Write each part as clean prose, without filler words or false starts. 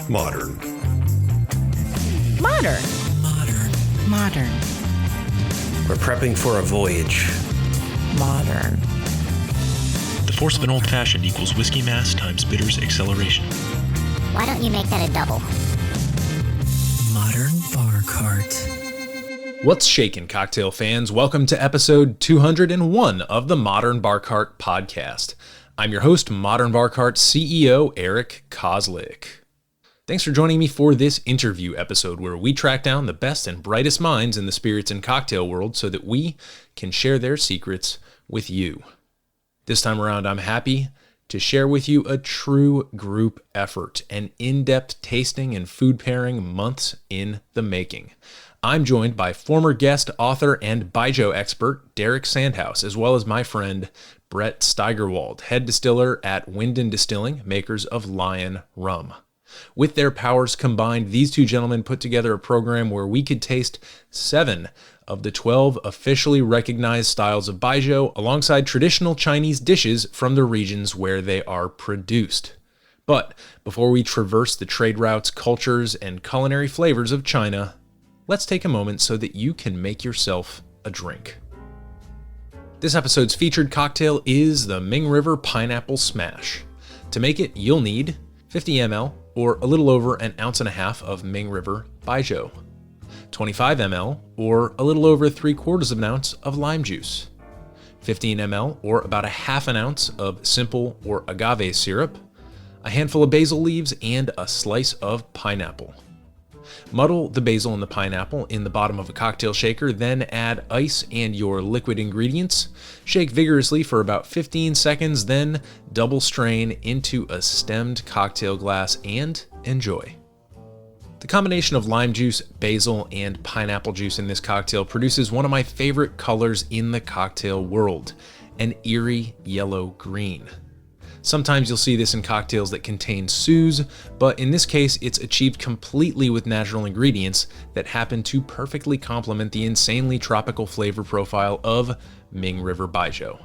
Modern. Modern. Modern. Modern. We're prepping for a voyage. Modern. The force of an old-fashioned equals whiskey mass times bitters acceleration. Why don't you make that a double? Modern bar cart. What's shaking, cocktail fans? Welcome to episode 201 of the Modern Bar Cart podcast. I'm your host, Modern Bar Cart CEO Eric Kozlik. Thanks for joining me for this interview episode where we track down the best and brightest minds in the spirits and cocktail world so that we can share their secrets with you. This time around, I'm happy to share with you a true group effort, an in-depth tasting and food pairing months in the making. I'm joined by former guest, author, and Baijo expert Derek Sandhaus, as well as my friend Brett Steigerwald, head distiller at Winden Distilling, makers of Lion Rum. With their powers combined, these two gentlemen put together a program where we could taste 7 of the 12 officially recognized styles of Baijiu alongside traditional Chinese dishes from the regions where they are produced. But before we traverse the trade routes, cultures, and culinary flavors of China, let's take a moment so that you can make yourself a drink. This episode's featured cocktail is the Ming River Pineapple Smash. To make it, you'll need 50 ml or a little over an ounce and a half of Ming River Baijiu, 25 ml or a little over 3/4 of an ounce of lime juice, 15 ml or about a half an ounce of simple or agave syrup, a handful of basil leaves, and a slice of pineapple. Muddle the basil and the pineapple in the bottom of a cocktail shaker, then add ice and your liquid ingredients. Shake vigorously for about 15 seconds, then double strain into a stemmed cocktail glass and enjoy. The combination of lime juice, basil, and pineapple juice in this cocktail produces one of my favorite colors in the cocktail world, an eerie yellow-green. Sometimes you'll see this in cocktails that contain Suze, but in this case, it's achieved completely with natural ingredients that happen to perfectly complement the insanely tropical flavor profile of Ming River Baijiu.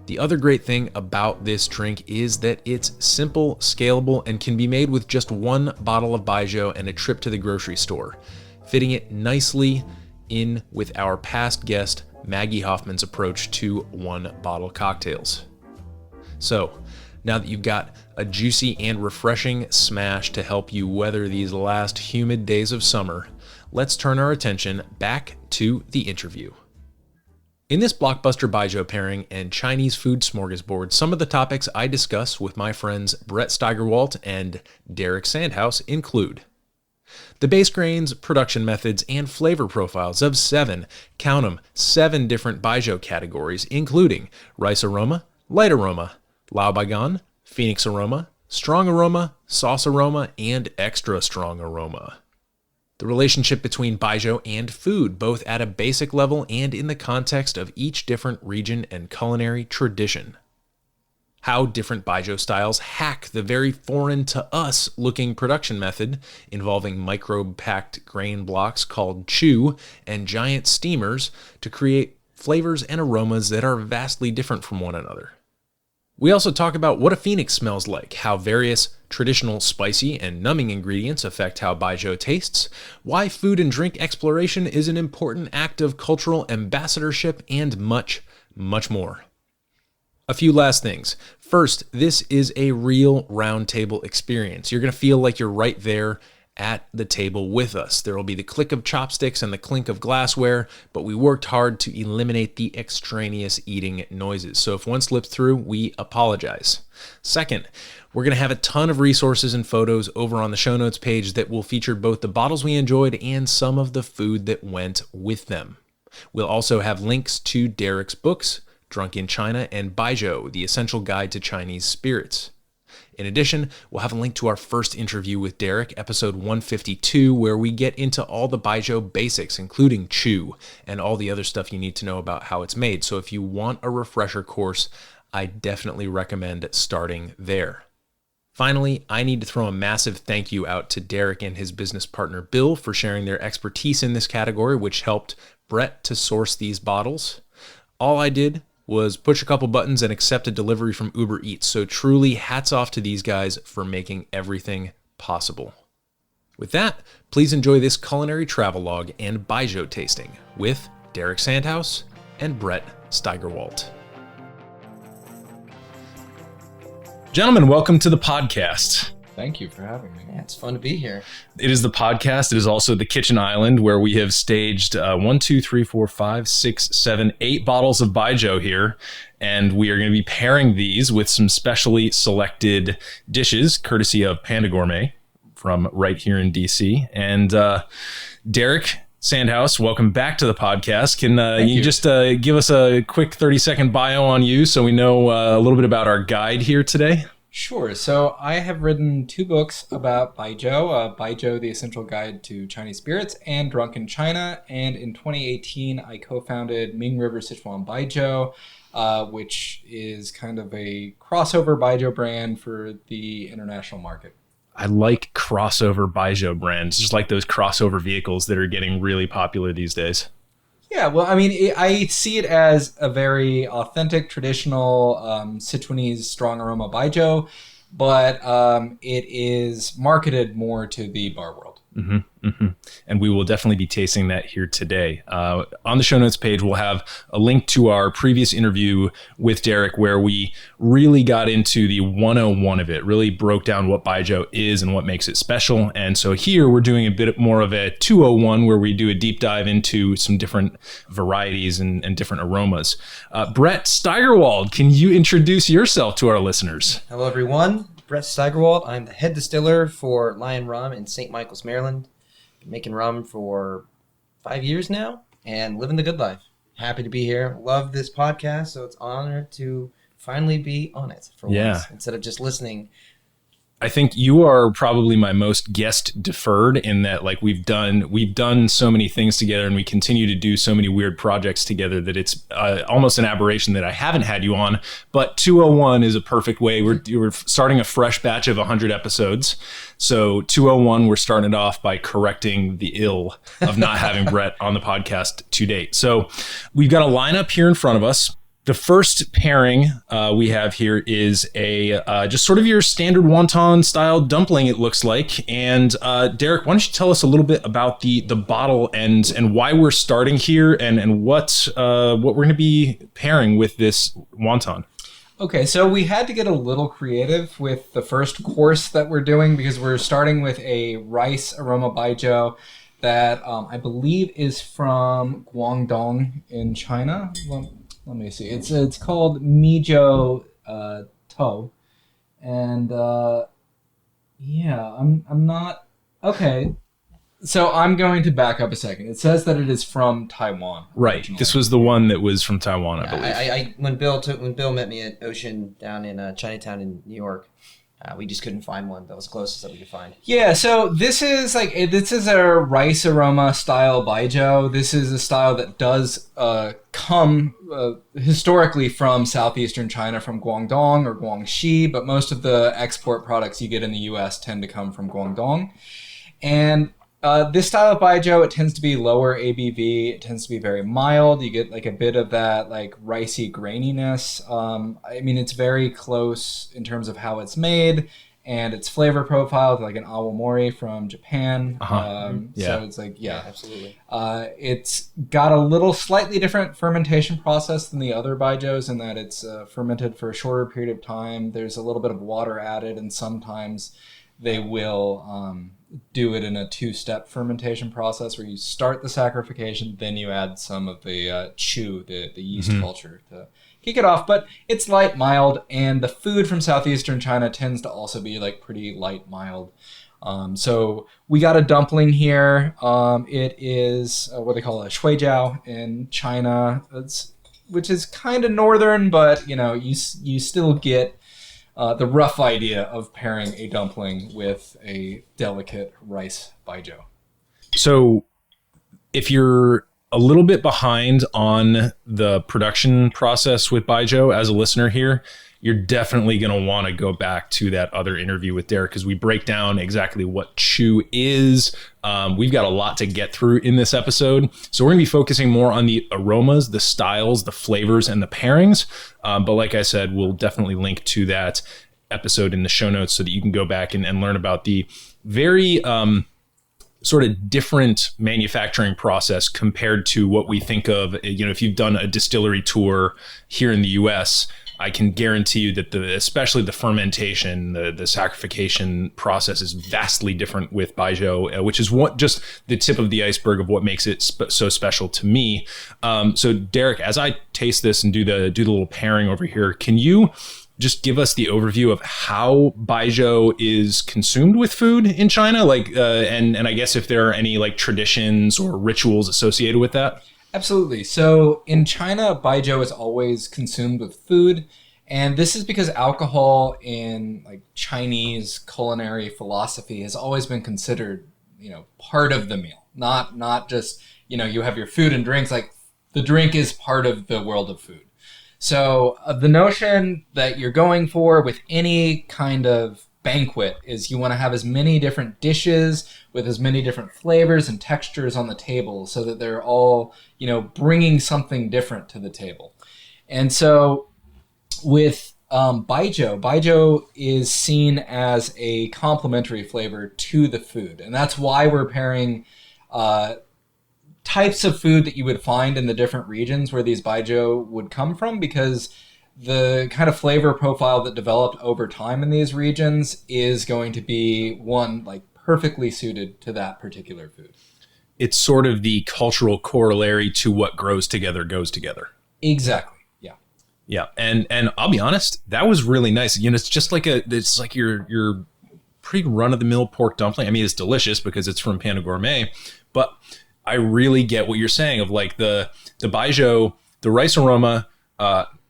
The other great thing about this drink is that it's simple, scalable, and can be made with just one bottle of Baijiu and a trip to the grocery store, fitting it nicely in with our past guest Maggie Hoffman's approach to one-bottle cocktails. So, now that you've got a juicy and refreshing smash to help you weather these last humid days of summer, let's turn our attention back to the interview. In this blockbuster Baijiu pairing and Chinese food smorgasbord, some of the topics I discuss with my friends Brett Steigerwaldt and Derek Sandhaus include the base grains, production methods, and flavor profiles of 7 different Baijiu categories, including rice aroma, light aroma, laobaigan, phoenix aroma, strong aroma, sauce aroma, and extra strong aroma. The relationship between Baijiu and food, both at a basic level and in the context of each different region and culinary tradition. How different Baijiu styles hack the very foreign to us looking production method involving microbe-packed grain blocks called chu and giant steamers to create flavors and aromas that are vastly different from one another. We also talk about what a phoenix smells like, how various traditional spicy and numbing ingredients affect how Baijiu tastes, why food and drink exploration is an important act of cultural ambassadorship, and much, much more. A few last things. First, this is a real roundtable experience. You're going to feel like you're right there at the table with us. There will be the click of chopsticks and the clink of glassware, but we worked hard to eliminate the extraneous eating noises. So if one slips through, we apologize. Second, we're going to have a ton of resources and photos over on the show notes page that will feature both the bottles we enjoyed and some of the food that went with them. We'll also have links to Derek's books, Drunk in China and Baijiu, the Essential Guide to Chinese Spirits. In addition, we'll have a link to our first interview with Derek, episode 152, where we get into all the Baijiu basics, including chu, and all the other stuff you need to know about how it's made. So if you want a refresher course, I definitely recommend starting there. Finally, I need to throw a massive thank you out to Derek and his business partner Bill for sharing their expertise in this category, which helped Brett to source these bottles. All I did was push a couple buttons and accept a delivery from Uber Eats. So truly hats off to these guys for making everything possible. With that, please enjoy this culinary travelogue and Baijo tasting with Derek Sandhaus and Brett Steigerwaldt. Gentlemen, welcome to the podcast. Thank you for having me. Yeah, it's fun to be here. It is the podcast. It is also the kitchen island where we have staged 8 bottles of Baijo here. And we are going to be pairing these with some specially selected dishes, courtesy of Panda Gourmet from right here in DC. And Derek Sandhaus, welcome back to the podcast. Can you just give us a quick 30-second bio on you so we know a little bit about our guide here today? Sure. So I have written 2 books about Baijo, Baijo, The Essential Guide to Chinese Spirits, and Drunken China. And in 2018, I co-founded Ming River Sichuan Baijo, which is kind of a crossover Baijo brand for the international market. I like crossover Baijo brands, just like those crossover vehicles that are getting really popular these days. Yeah, well, I mean, I see it as a very authentic, traditional Sichuanese strong aroma Baijo, but it is marketed more to the bar world. Mm-hmm, mm-hmm. And we will definitely be tasting that here today. On the show notes page, we'll have a link to our previous interview with Derek where we really got into the 101 of it, really broke down what Baijo is and what makes it special. And so here we're doing a bit more of a 201 where we do a deep dive into some different varieties and different aromas. Brett Steigerwald, can you introduce yourself to our listeners? Hello, everyone. Brett Steigerwald. I'm the head distiller for Lion Rum in St. Michael's, Maryland. Been making rum for 5 years now and living the good life. Happy to be here. Love this podcast, so it's an honor to finally be on it for once instead of just listening. I think you are probably my most guest deferred in that, like, we've done so many things together and we continue to do so many weird projects together that it's almost an aberration that I haven't had you on. But 201 is a perfect way. We're starting a fresh batch of 100 episodes. So 201, we're starting it off by correcting the ill of not having Brett on the podcast to date. So we've got a lineup here in front of us. The first pairing we have here is a just sort of your standard wonton style dumpling, it looks like. And Derek, why don't you tell us a little bit about the bottle and why we're starting here and what we're going to be pairing with this wonton. Okay, so we had to get a little creative with the first course that we're doing because we're starting with a rice aroma Baijo that I believe is from Guangdong in China. Let me see. It's called Mijo To, and I'm not okay. So I'm going to back up a second. It says that it is from Taiwan. Right. Originally. This was the one that was from Taiwan, I believe. I when Bill met me at Ocean down in Chinatown in New York. We just couldn't find one that was closest that we could find. Yeah, so this is a rice aroma style Baijo. This is a style that does come historically from southeastern China, from Guangdong or Guangxi, but most of the export products you get in the U.S. tend to come from Guangdong. And this style of Baijo, it tends to be lower ABV. It tends to be very mild. You get like a bit of that like ricey graininess. I mean, it's very close in terms of how it's made and its flavor profile to like an awamori from Japan. So it's like, absolutely. It's got a little slightly different fermentation process than the other Baijos in that it's fermented for a shorter period of time. There's a little bit of water added, and sometimes they will do it in a 2-step fermentation process where you start the saccharification, then you add some of the chu, the yeast culture, to kick it off. But it's light, mild, and the food from southeastern China tends to also be like pretty light, mild. So we got a dumpling here. It is what they call a shuijiao in China, which is kind of northern, but you still get the rough idea of pairing a dumpling with a delicate rice Baijo. So if you're a little bit behind on the production process with Baijo as a listener here, you're definitely going to want to go back to that other interview with Derek because we break down exactly what chu is. We've got a lot to get through in this episode. So we're going to be focusing more on the aromas, the styles, the flavors, and the pairings. But like I said, we'll definitely link to that episode in the show notes so that you can go back and learn about the very sort of different manufacturing process compared to what we think of. If you've done a distillery tour here in the US, I can guarantee you that especially the fermentation, the saccharification process is vastly different with Baijiu, which is just the tip of the iceberg of what makes it so special to me. So Derek, as I taste this and do the little pairing over here, can you just give us the overview of how Baijiu is consumed with food in China? And I guess if there are any like traditions or rituals associated with that? Absolutely. So in China, Baijiu is always consumed with food. And this is because alcohol in like Chinese culinary philosophy has always been considered, part of the meal. Not just, you have your food and drinks, like the drink is part of the world of food. So the notion that you're going for with any kind of banquet is you want to have as many different dishes with as many different flavors and textures on the table so that they're all, bringing something different to the table. And so with Baijiu is seen as a complementary flavor to the food. And that's why we're pairing types of food that you would find in the different regions where these Baijiu would come from, because the kind of flavor profile that developed over time in these regions is going to be one like perfectly suited to that particular food. It's sort of the cultural corollary to what grows together goes together. Exactly. Yeah. Yeah. And I'll be honest, that was really nice. It's just like it's like your pretty run of the mill pork dumpling. I mean, it's delicious because it's from Panda Gourmet, but I really get what you're saying of like the Baijiu, the rice aroma,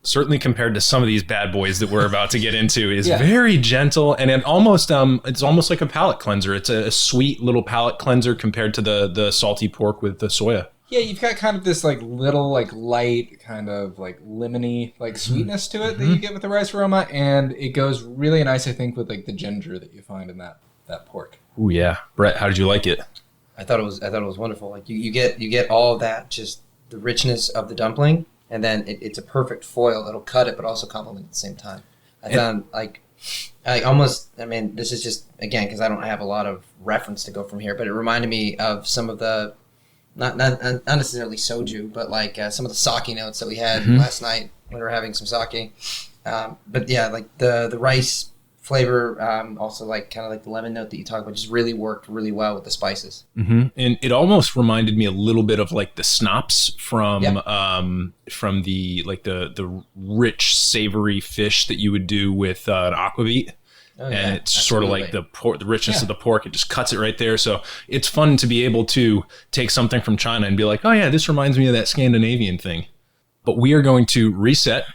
certainly compared to some of these bad boys that we're about to get into, is very gentle, and it's almost like a palate cleanser. It's a sweet little palate cleanser compared to the salty pork with the soya. Yeah, you've got kind of this like little like light kind of like lemony like sweetness to it that you get with the rice aroma, and it goes really nice, I think, with like the ginger that you find in that pork. Oh yeah, Brett, how did you like it? I thought it was wonderful. Like you get all of that, just the richness of the dumpling. And then it's a perfect foil that'll cut it, but also complement at the same time. I found this is just, again, because I don't have a lot of reference to go from here, but it reminded me of some of the, not necessarily soju, but like some of the sake notes that we had last night when we were having some sake. But yeah, like the rice flavor, also like kind of like the lemon note that you talked about, just really worked really well with the spices. Mm-hmm. And it almost reminded me a little bit of like the schnapps from the rich savory fish that you would do with an aquavit. Oh, yeah, and it's absolutely. Sort of like the richness of the pork. It just cuts it right there. So it's fun to be able to take something from China and be like, oh yeah, this reminds me of that Scandinavian thing. But we are going to reset,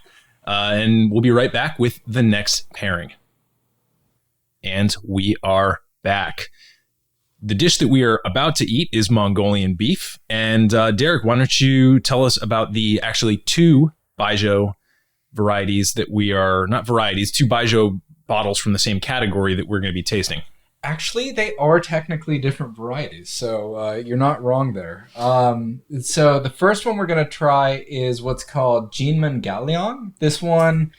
and we'll be right back with the next pairing. And we are back. The dish that we are about to eat is Mongolian beef. And Derek, why don't you tell us about the actually two Baijiu varieties that we are, not varieties, two Baijiu bottles from the same category that we're going to be tasting. Actually, they are technically different varieties, so you're not wrong there. So the first one we're going to try is what's called Jinmen Galiang. This one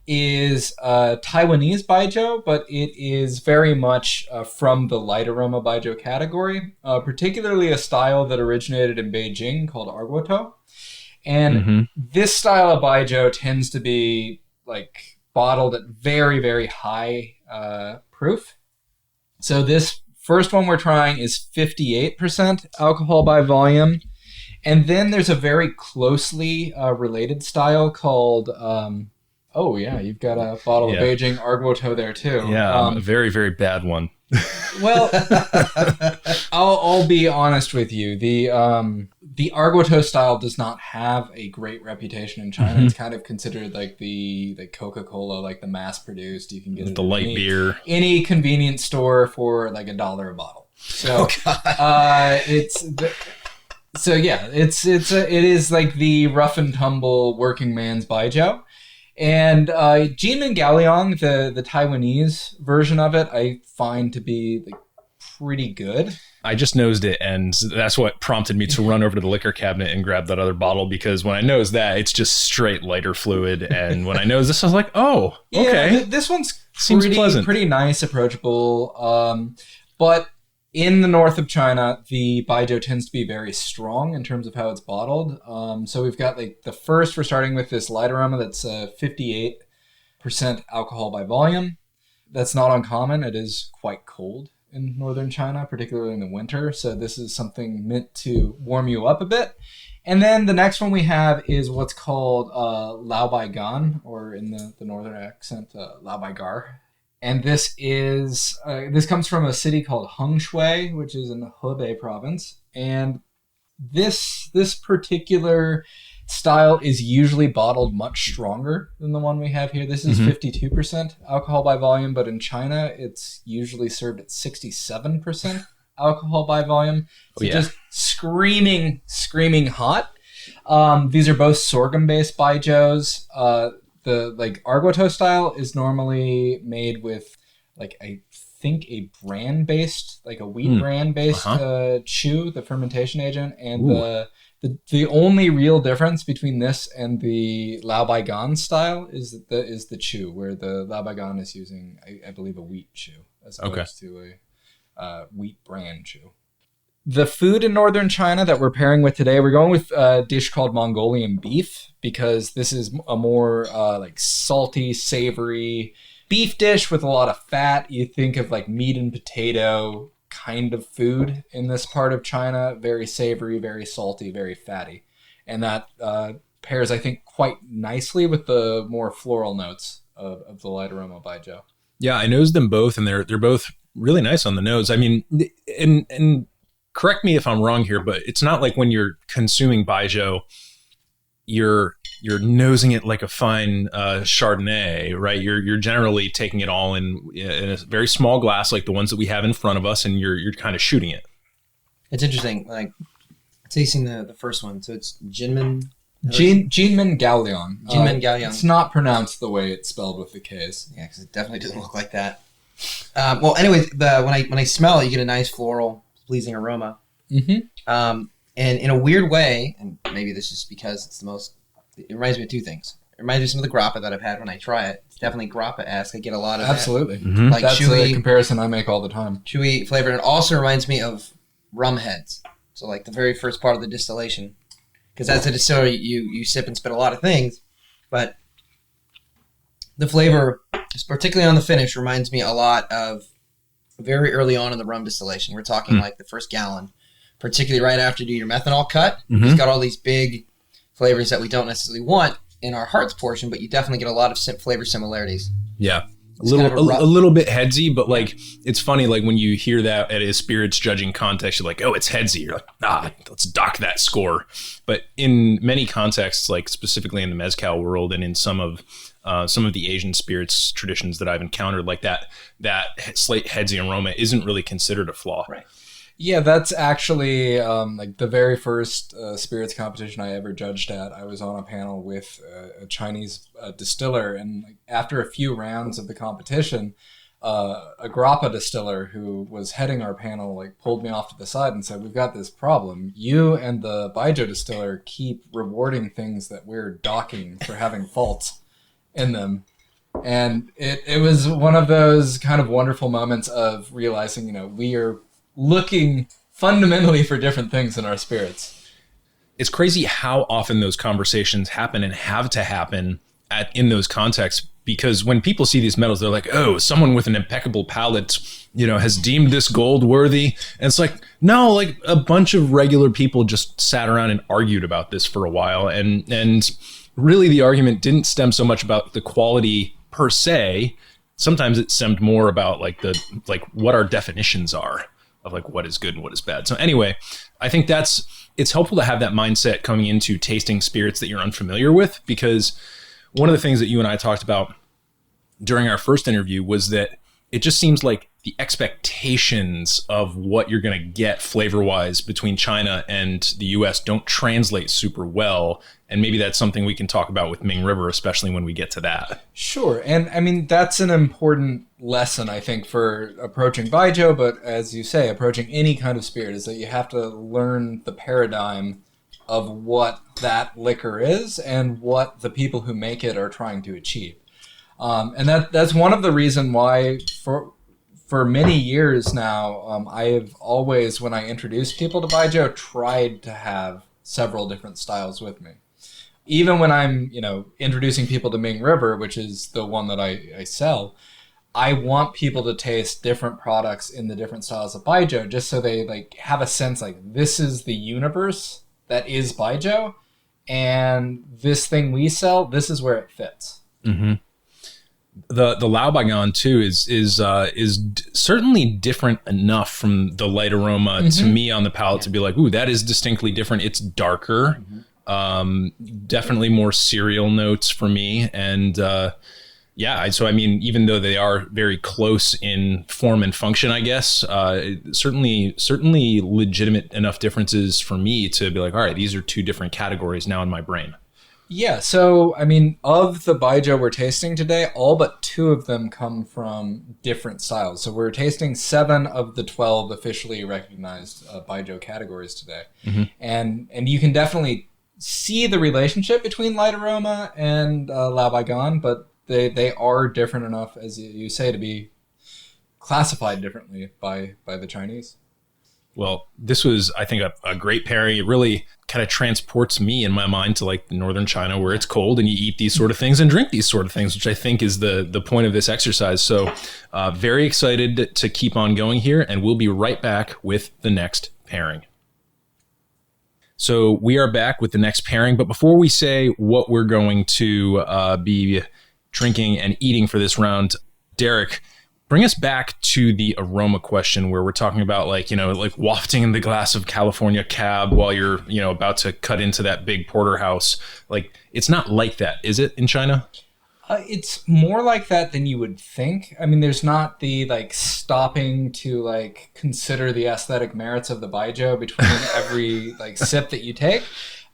is Taiwanese Baijiu, but it is very much from the light aroma Baijiu category, particularly a style that originated in Beijing called Arguoto. And this style of Baijiu tends to be like bottled at very, very high proof. So this first one we're trying is 58% alcohol by volume. And then there's a very closely related style called... oh, yeah, you've got a bottle of Beijing Arguoto there, too. Yeah, a very, very bad one. Well, I'll be honest with you. The Arguoto style does not have a great reputation in China. It's kind of considered like the Coca-Cola, like the mass-produced. You can get it the light beer. Any convenience store for like $1 a bottle. So it is like the rough and tumble working man's Baijiu. And Jinmen Galiang, the Taiwanese version of it, I find to be like pretty good. I just nosed it, and that's what prompted me to run over to the liquor cabinet and grab that other bottle, because when I nose that, it's just straight lighter fluid. And when I nose this, I was like, oh, okay. Yeah, this one's Seems pleasant. Pretty nice, approachable. But in the north of China, the Baijiu tends to be very strong in terms of how it's bottled. So we've got like the first, we're starting with this light aroma that's 58% alcohol by volume. That's not uncommon. It is quite cold in northern China, particularly in the winter. So this is something meant to warm you up a bit. And then the next one we have is what's called laobaigan, or in the northern accent, laobaigar. And this is this comes from a city called Hengshui, which is in the Hebei province. And this particular style is usually bottled much stronger than the one we have here. This is 52% alcohol by volume, but in China, it's usually served at 67% alcohol by volume. So just screaming hot. These are both sorghum-based Baijos. The like Arguto style is normally made with like I think a bran-based, like a wheat bran-based chew, the fermentation agent, and the only real difference between this and the laobaigan style is the chew, where the laobaigan is using I believe a wheat chew as opposed to a wheat bran chew. The food in northern China that we're pairing with today, we're going with a dish called Mongolian Beef, because this is a more like salty, savory beef dish with a lot of fat. You think of like meat and potato kind of food in this part of China. Very savory, very salty, very fatty. And that pairs, I think, quite nicely with the more floral notes of the light aroma Baijiu. Yeah, I nosed them both, and they're both really nice on the nose. I mean, and correct me if I'm wrong here, but it's not like when you're consuming Baijiu, you're nosing it like a fine Chardonnay, right? You're generally taking it all in a very small glass, like the ones that we have in front of us, and you're kind of shooting it. It's interesting, like tasting the first one. So it's Jinmen. Jinmen Gaoliang. Jinmen Gaoliang. It's not pronounced the way it's spelled with the K's. Yeah, because it definitely doesn't look like that. Well, anyways, when I smell it, you get a nice floral, pleasing aroma. And in a weird way, and maybe this is because it's the most, it reminds me of two things. It reminds me of some of the grappa that I've had when I try it. It's definitely grappa-esque. I get a lot of absolutely that. Like that's chewy, a comparison I make all the time. Chewy flavor. And it also reminds me of rum heads. So like the very first part of the distillation. Because as a distiller, you sip and spit a lot of things, but the flavor, particularly on the finish, reminds me a lot of very early on in the rum distillation. We're talking like the first gallon, particularly right after you do your methanol cut. It's got all these big flavors that we don't necessarily want in our hearts portion, but you definitely get a lot of flavor similarities. Yeah. A little bit headsy, but like it's funny, like when you hear that at a spirits judging context, you're like, oh, it's headsy. You're like, let's dock that score. But in many contexts, like specifically in the mezcal world and in some of the Asian spirits traditions that I've encountered, like that slight headsy aroma isn't really considered a flaw. Right. Yeah, that's actually like the very first spirits competition I ever judged at. I was on a panel with a Chinese distiller, and like, after a few rounds of the competition, a grappa distiller who was heading our panel like pulled me off to the side and said, "We've got this problem. You and the Baijiu distiller keep rewarding things that we're docking for having faults in them." And it was one of those kind of wonderful moments of realizing, we are looking fundamentally for different things in our spirits. It's crazy how often those conversations happen and have to happen in those contexts, because when people see these medals, they're like, oh, someone with an impeccable palate, has deemed this gold worthy. And it's like, no, like a bunch of regular people just sat around and argued about this for a while. And really the argument didn't stem so much about the quality per se. Sometimes it stemmed more about like what our definitions are of like what is good and what is bad. So anyway, I think it's helpful to have that mindset coming into tasting spirits that you're unfamiliar with, because one of the things that you and I talked about during our first interview was that it just seems like the expectations of what you're going to get flavor-wise between China and the US don't translate super well. And maybe that's something we can talk about with Ming River, especially when we get to that. Sure. And I mean, that's an important lesson, I think, for approaching Baijiu, but as you say, approaching any kind of spirit, is that you have to learn the paradigm of what that liquor is and what the people who make it are trying to achieve. And that's one of the reasons why for many years now, I have always, when I introduce people to Baijiu, tried to have several different styles with me. Even when I'm, introducing people to Ming River, which is the one that I sell, I want people to taste different products in the different styles of Baijiu, just so they have a sense this is the universe that is Baijiu, and this thing we sell, this is where it fits. Mm-hmm. The laobaigan too is certainly different enough from the light aroma to me on the palate to be like, ooh, that is distinctly different. It's darker, definitely more cereal notes for me, and so I mean, even though they are very close in form and function, I guess, certainly legitimate enough differences for me to be like, all right, these are two different categories now in my brain. Yeah, so, I mean, of the Baijiu we're tasting today, all but 2 of them come from different styles. So we're tasting 7 of the 12 officially recognized Baijiu categories today. Mm-hmm. And you can definitely see the relationship between light aroma and laobaigan, but they are different enough, as you say, to be classified differently by the Chinese. Well, this was, I think, a great pairing. It really kind of transports me in my mind to northern China, where it's cold and you eat these sort of things and drink these sort of things, which I think is the point of this exercise. So very excited to keep on going here, and we'll be right back with the next pairing. So we are back with the next pairing, but before we say what we're going to be drinking and eating for this round, Derek, bring us back to the aroma question, where we're talking about wafting in the glass of California Cab while you're, about to cut into that big porterhouse. It's not like that, is it, in China? It's more like that than you would think. I mean, there's not the stopping to consider the aesthetic merits of the Baijiu between every sip that you take.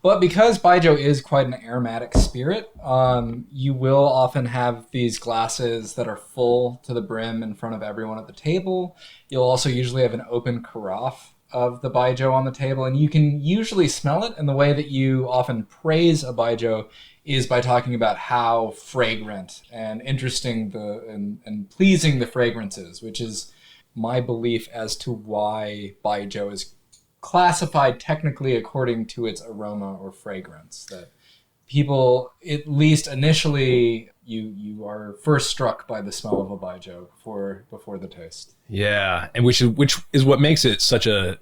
But because Baijiu is quite an aromatic spirit, you will often have these glasses that are full to the brim in front of everyone at the table. You'll also usually have an open carafe of the Baijiu on the table, and you can usually smell it. And the way that you often praise a Baijiu is by talking about how fragrant and interesting and pleasing the fragrance is, which is my belief as to why Baijiu is classified technically according to its aroma or fragrance. That people, at least initially, you are first struck by the smell of a Baijiu before the taste. Yeah, and which is what makes it such an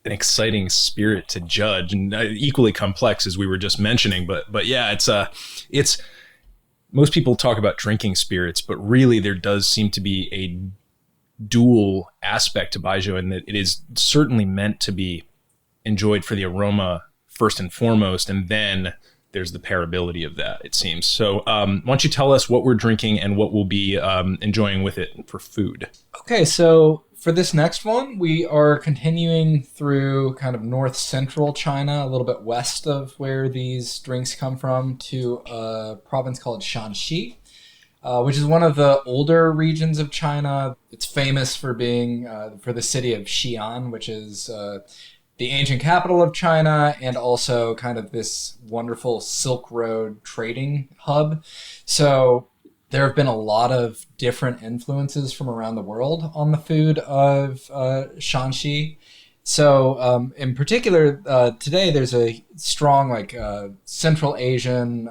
exciting spirit to judge, and equally complex, as we were just mentioning. But yeah, it's most people talk about drinking spirits, but really there does seem to be a dual aspect to Baijiu, and that it is certainly meant to be enjoyed for the aroma first and foremost, and then there's the pairability of that, it seems. So why don't you tell us what we're drinking and what we'll be enjoying with it for food? Okay, so for this next one, we are continuing through kind of north central China, a little bit west of where these drinks come from, to a province called Shanxi, which is one of the older regions of China. It's famous for being for the city of Xi'an, which is the ancient capital of China, and also kind of this wonderful Silk Road trading hub. So there have been a lot of different influences from around the world on the food of Shanxi. So in particular, today there's a strong Central Asian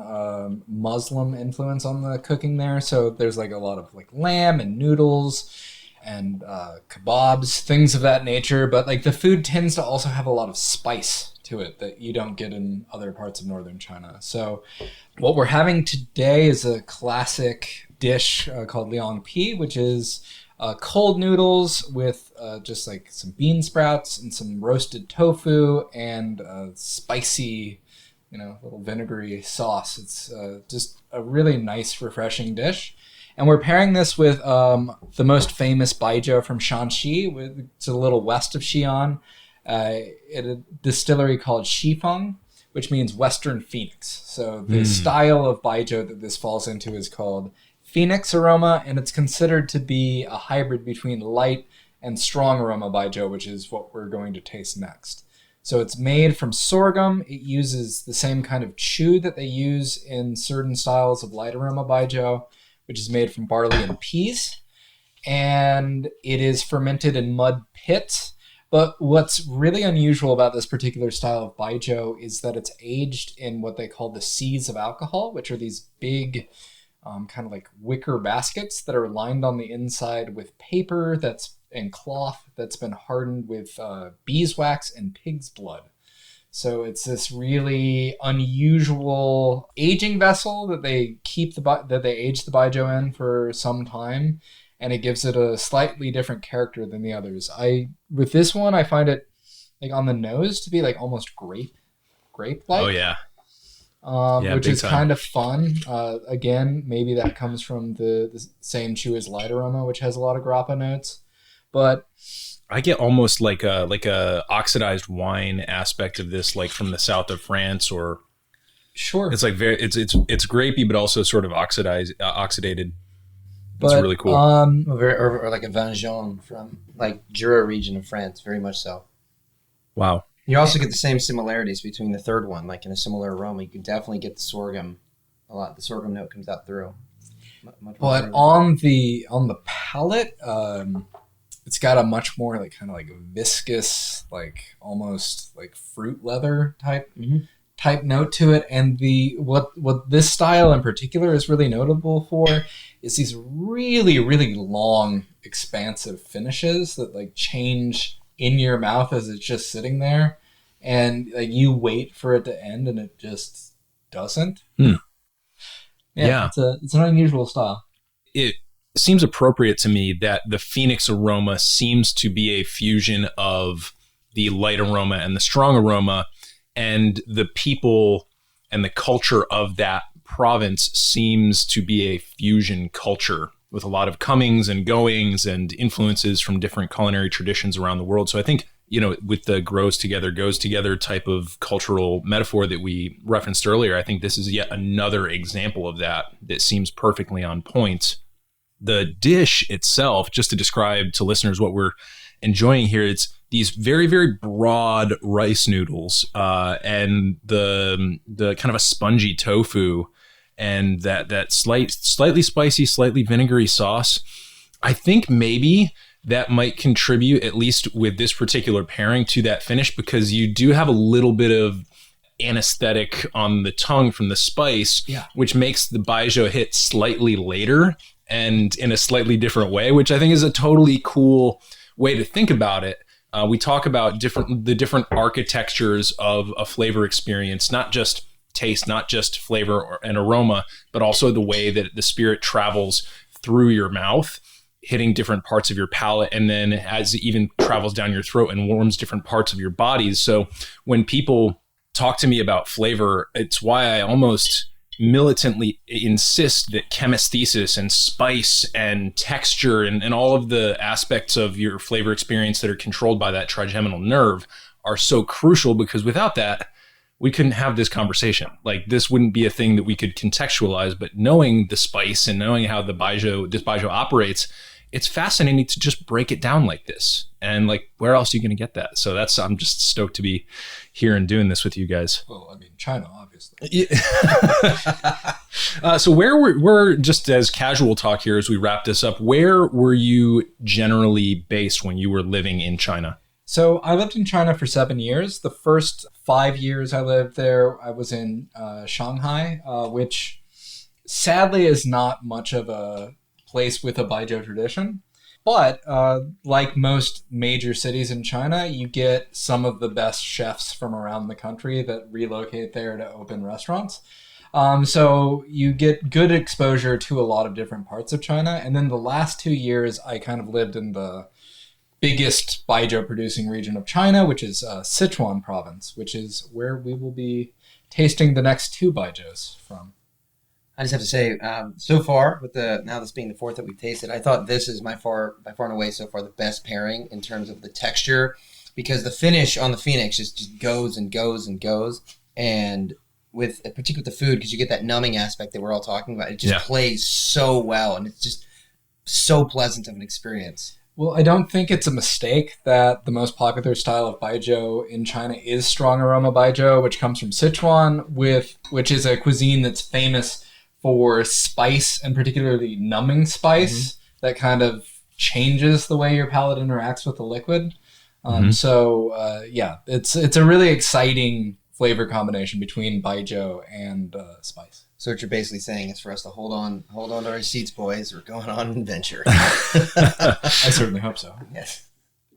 Muslim influence on the cooking there. So there's a lot of lamb and noodles and kebabs, things of that nature. But the food tends to also have a lot of spice to it that you don't get in other parts of northern China. So what we're having today is a classic dish called liang pi, which is cold noodles with just some bean sprouts and some roasted tofu and spicy, little vinegary sauce. It's just a really nice, refreshing dish. And we're pairing this with the most famous Baijiu from Shanxi. It's a little west of Xi'an, at a distillery called Shifeng, which means Western Phoenix. So the style of Baijiu that this falls into is called Phoenix Aroma, and it's considered to be a hybrid between light and strong aroma Baijiu, which is what we're going to taste next. So it's made from sorghum. It uses the same kind of chew that they use in certain styles of light aroma Baijiu, which is made from barley and peas. And it is fermented in mud pits. But what's really unusual about this particular style of Baijiu is that it's aged in what they call the seas of alcohol, which are these big kind of like wicker baskets that are lined on the inside with paper and cloth that's been hardened with beeswax and pig's blood. So it's this really unusual aging vessel that they age the Baijiu in for some time, and it gives it a slightly different character than the others. With this one, I find it like on the nose to be like almost grape-like. Oh yeah. Which is time. kind of fun. Again, maybe that comes from the same chew as light aroma, which has a lot of grappa notes. But I get almost like a oxidized wine aspect of this, like from the south of France, or sure, it's like it's grapey, but also sort of oxidated. It's but, really cool. Or like a vin jaune from like Jura region of France, very much so. Wow. You also get the same similarities between the third one, like in a similar aroma. You can definitely get the sorghum a lot. The sorghum note comes out through. But on the palate, it's got a much more like kind of like viscous, like almost like fruit leather type note to it. And what this style in particular is really notable for is these really, really long, expansive finishes that like change in your mouth as it's just sitting there, and like you wait for it to end and it just doesn't. Yeah. It's an unusual style. It seems appropriate to me that the Phoenix aroma seems to be a fusion of the light aroma and the strong aroma, and the people and the culture of that province seems to be a fusion culture with a lot of comings and goings and influences from different culinary traditions around the world. So I think, with the grows together, goes together type of cultural metaphor that we referenced earlier, I think this is yet another example of that seems perfectly on point. The dish itself, just to describe to listeners what we're enjoying here, it's these very, very broad rice noodles and the kind of a spongy tofu and that slightly spicy, slightly vinegary sauce. I think maybe that might contribute, at least with this particular pairing, to that finish, because you do have a little bit of anesthetic on the tongue from the spice, which makes the Baijiu hit slightly later and in a slightly different way, which I think is a totally cool way to think about it. We talk about the different architectures of a flavor experience, not just taste, not just flavor and aroma, but also the way that the spirit travels through your mouth, hitting different parts of your palate, and then as it even travels down your throat and warms different parts of your bodies. So when people talk to me about flavor, it's why I almost militantly insist that chemisthesis and spice and texture and all of the aspects of your flavor experience that are controlled by that trigeminal nerve are so crucial, because without that, we couldn't have this conversation. Like, this wouldn't be a thing that we could contextualize. But knowing the spice and knowing how this Baijiu operates, it's fascinating to just break it down like this. And like, where else are you going to get that? So I'm just stoked to be here and doing this with you guys. Well, I mean, China, obviously. So where we're just as casual talk here as we wrap this up, where were you generally based when you were living in China? So I lived in China for 7 years. The first 5 years I lived there, I was in Shanghai, which sadly is not much of a place with a Baijiu tradition. But like most major cities in China, you get some of the best chefs from around the country that relocate there to open restaurants. So you get good exposure to a lot of different parts of China. And then the last 2 years, I kind of lived in the biggest Baijiu producing region of China, which is Sichuan province, which is where we will be tasting the next two Baijius from. I just have to say, so far, with now this being the fourth that we've tasted, I thought this is by far and away so far the best pairing in terms of the texture, because the finish on the Phoenix just goes and goes and goes, and particularly with the food, because you get that numbing aspect that we're all talking about, it just plays so well, and it's just so pleasant of an experience. Well, I don't think it's a mistake that the most popular style of Baijiu in China is strong aroma Baijiu, which comes from Sichuan, which is a cuisine that's famous for spice, and particularly numbing spice that kind of changes the way your palate interacts with the liquid. It's a really exciting flavor combination between Baijiu and spice. So what you're basically saying is for us to hold on to our seats, boys. We're going on an adventure. I certainly hope so. Yes.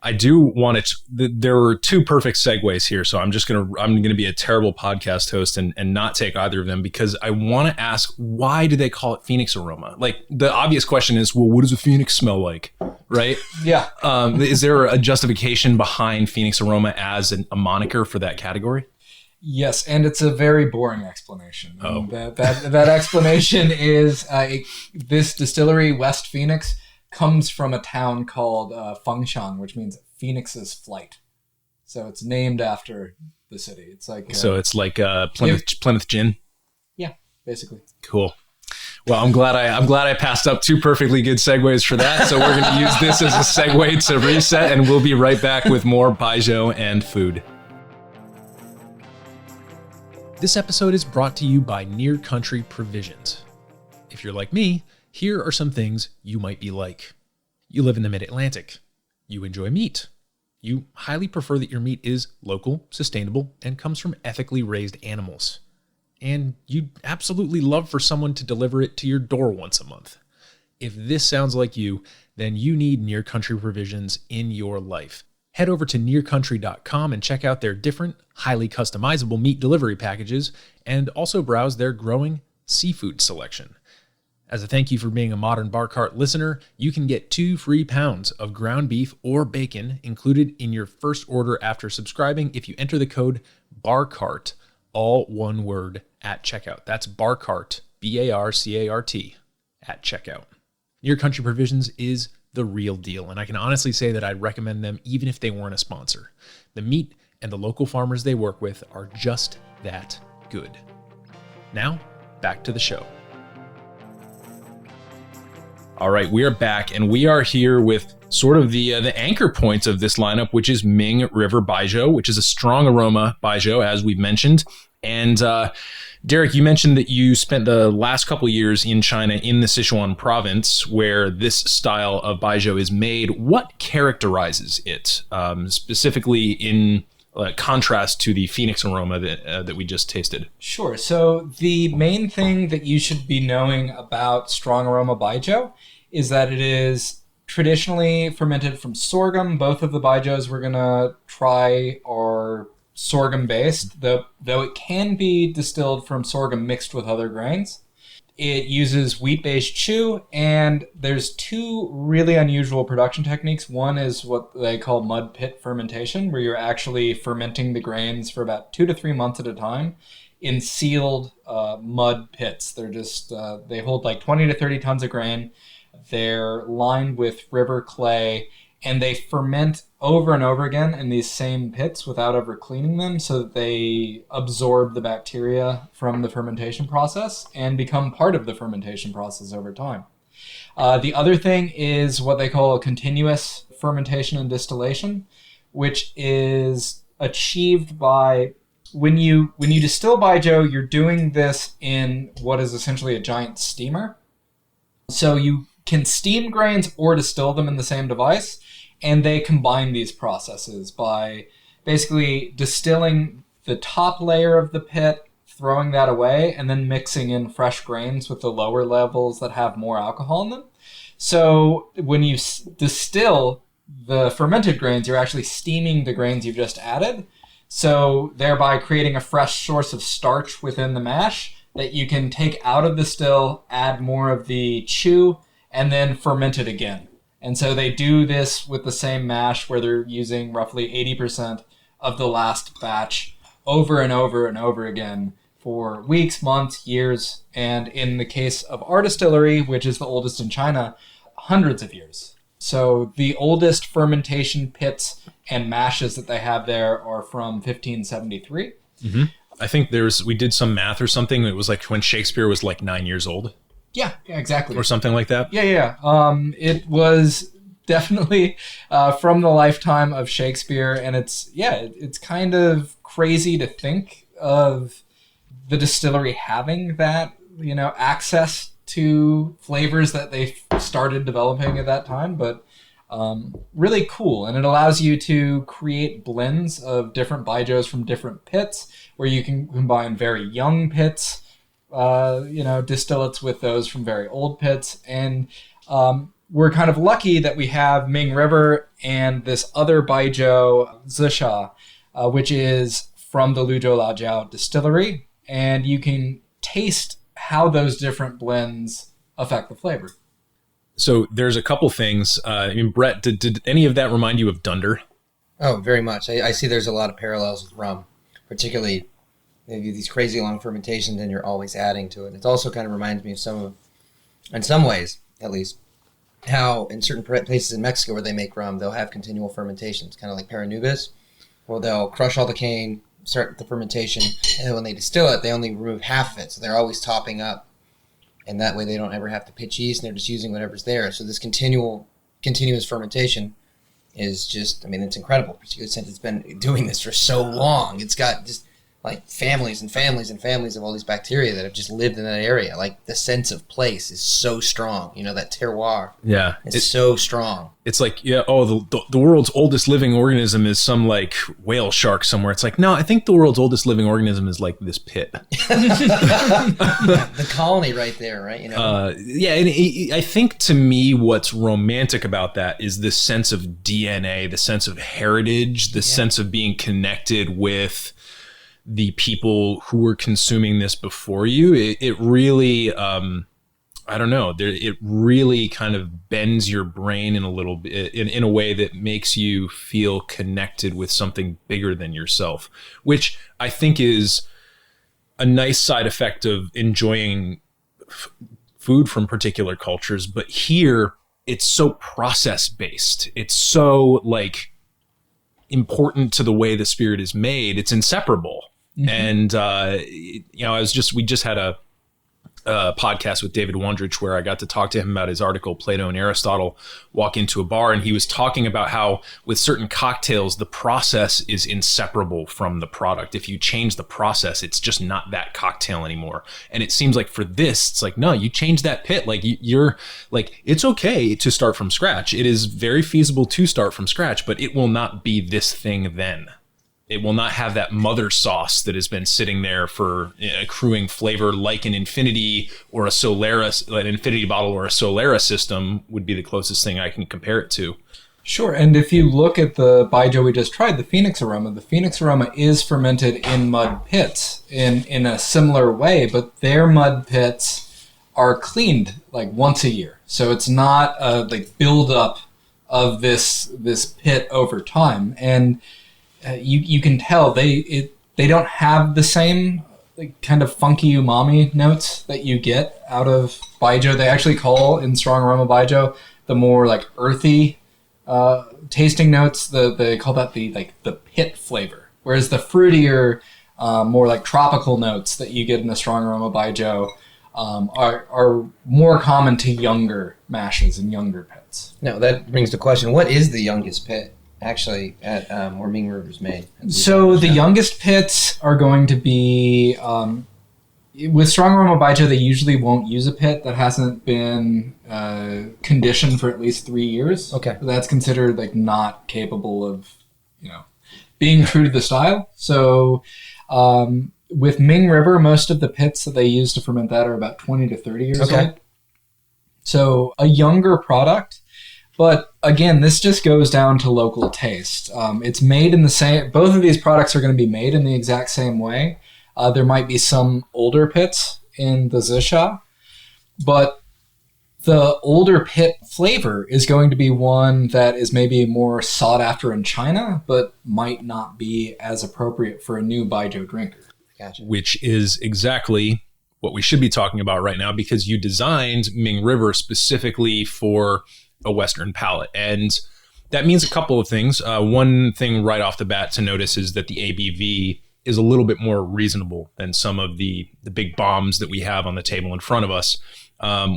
I do want it. There were two perfect segues here, so I'm gonna be a terrible podcast host and not take either of them, because I want to ask, why do they call it Phoenix Aroma? Like, the obvious question is, well, what does a Phoenix smell like, right? Yeah. Is there a justification behind Phoenix Aroma as a moniker for that category? Yes, and it's a very boring explanation. Oh. That explanation is this distillery, West Phoenix, comes from a town called Fengshan, which means Phoenix's flight. So it's named after the city. It's like it's like Plymouth Gin. Yeah, basically. Cool. Well, I'm glad I passed up two perfectly good segues for that. So we're going to use this as a segue to reset, and we'll be right back with more Baijiu and food. This episode is brought to you by Near Country Provisions. If you're like me, here are some things you might be like. You live in the Mid-Atlantic. You enjoy meat. You highly prefer that your meat is local, sustainable, and comes from ethically raised animals. And you'd absolutely love for someone to deliver it to your door once a month. If this sounds like you, then you need Near Country Provisions in your life. Head over to nearcountry.com and check out their different, highly customizable meat delivery packages, and also browse their growing seafood selection. As a thank you for being a Modern Bar Cart listener, you can get 2 free pounds of ground beef or bacon included in your first order after subscribing if you enter the code BARCART, all one word, at checkout. That's BARCART, BARCART, at checkout. Near Country Provisions is the real deal, and I can honestly say that I'd recommend them even if they weren't a sponsor. The meat and the local farmers they work with are just that good. Now, back to the show. All right, we are back, and we are here with sort of the anchor points of this lineup, which is Ming River Baijiu, which is a strong aroma Baijiu, as we've mentioned. And Derek, you mentioned that you spent the last couple of years in China in the Sichuan province, where this style of Baijiu is made. What characterizes it, specifically in contrast to the Phoenix Aroma that we just tasted? Sure. So the main thing that you should be knowing about strong aroma Baijiu is that it is traditionally fermented from sorghum. Both of the Baijius we're going to try are sorghum based, though it can be distilled from sorghum mixed with other grains. It uses wheat-based chew, and there's two really unusual production techniques. One is what they call mud pit fermentation, where you're actually fermenting the grains for about 2 to 3 months at a time in sealed mud pits. They're just they hold like 20 to 30 tons of grain. They're lined with river clay, and they ferment over and over again in these same pits without ever cleaning them, so that they absorb the bacteria from the fermentation process and become part of the fermentation process over time. The other thing is what they call continuous fermentation and distillation, which is achieved by when you distill Baijiu, you're doing this in what is essentially a giant steamer. So you can steam grains or distill them in the same device. And they combine these processes by basically distilling the top layer of the pit, throwing that away, and then mixing in fresh grains with the lower levels that have more alcohol in them. So when you distill the fermented grains, you're actually steaming the grains you've just added, so thereby creating a fresh source of starch within the mash that you can take out of the still, add more of the chew, and then ferment it again. And so they do this with the same mash where they're using roughly 80% of the last batch over and over and over again for weeks, months, years, and in the case of our distillery, which is the oldest in China, hundreds of years. So the oldest fermentation pits and mashes that they have there are from 1573. Mm-hmm. I think we did some math or something. It was like when Shakespeare was like 9 years old. Yeah, exactly. Or something like that. Yeah. It was definitely from the lifetime of Shakespeare, and it's kind of crazy to think of the distillery having that, access to flavors that they started developing at that time, but really cool. And it allows you to create blends of different Baijos from different pits, where you can combine very young pits, distillates with those from very old pits. And we're kind of lucky that we have Ming River and this other Baijo, Zisha, which is from the Luzhou Laojiao distillery. And you can taste how those different blends affect the flavor. So there's a couple things. Brett, did any of that remind you of Dunder? Oh, very much. I see there's a lot of parallels with rum, particularly maybe these crazy long fermentations, and you're always adding to it. It also kind of reminds me of in some ways at least, how in certain places in Mexico where they make rum, they'll have continual fermentations, kind of like Paranubis, where they'll crush all the cane, start the fermentation, and then when they distill it, they only remove half of it, so they're always topping up. And that way they don't ever have to pitch yeast, and they're just using whatever's there. So this continuous fermentation is just, it's incredible, particularly since it's been doing this for so long. It's got just like families and families and families of all these bacteria that have just lived in that area. Like the sense of place is so strong. That terroir. Yeah. It's so strong. It's like, the world's oldest living organism is some like whale shark somewhere. It's like, no, I think the world's oldest living organism is like this pit. The colony right there, right? And I think to me what's romantic about that is this sense of DNA, the sense of heritage, the sense of being connected with the people who were consuming this before you. It really, I don't know, it really kind of bends your brain in a little bit, in a way that makes you feel connected with something bigger than yourself, which I think is a nice side effect of enjoying food from particular cultures. But here it's so process based. It's so like important to the way the spirit is made. It's inseparable. Mm-hmm. And, we just had a podcast with David Wondrich where I got to talk to him about his article, Plato and Aristotle Walk into a Bar. And he was talking about how with certain cocktails, the process is inseparable from the product. If you change the process, it's just not that cocktail anymore. And it seems like for this, it's like, no, you change that pit. Like you're like, it's okay to start from scratch. It is very feasible to start from scratch, but it will not be this thing then. It will not have that mother sauce that has been sitting there for accruing flavor like an Infinity or a Solera, an Infinity bottle or a Solera system would be the closest thing I can compare it to. Sure, and if you look at the Baijiu we just tried, the Phoenix Aroma is fermented in mud pits in a similar way, but their mud pits are cleaned like once a year. So it's not a like buildup of this pit over time. And you can tell they don't have the same like kind of funky umami notes that you get out of Baijiu. They actually call in strong aroma Baijiu the more like earthy tasting notes. They call that the pit flavor, whereas the fruitier, more like tropical notes that you get in the strong aroma Baijiu are more common to younger mashes and younger pits. Now that brings the question: what is the youngest pit? Actually, at where Ming River is made. So the youngest pits are going to be with strong aroma Baijiu. They usually won't use a pit that hasn't been conditioned for at least 3 years. Okay, that's considered like not capable of being true to the style. So with Ming River, most of the pits that they use to ferment that are about 20 to 30 years old. So a younger product. But again, this just goes down to local taste. It's made in the same, both of these products are going to be made in the exact same way. There might be some older pits in the Zisha, but the older pit flavor is going to be one that is maybe more sought after in China, but might not be as appropriate for a new Baijiu drinker. Gotcha. which is exactly what we should be talking about right now, because you designed Ming River specifically for a Western palate. And that means a couple of things. One thing right off the bat to notice is that the ABV is a little bit more reasonable than some of the big bombs that we have on the table in front of us,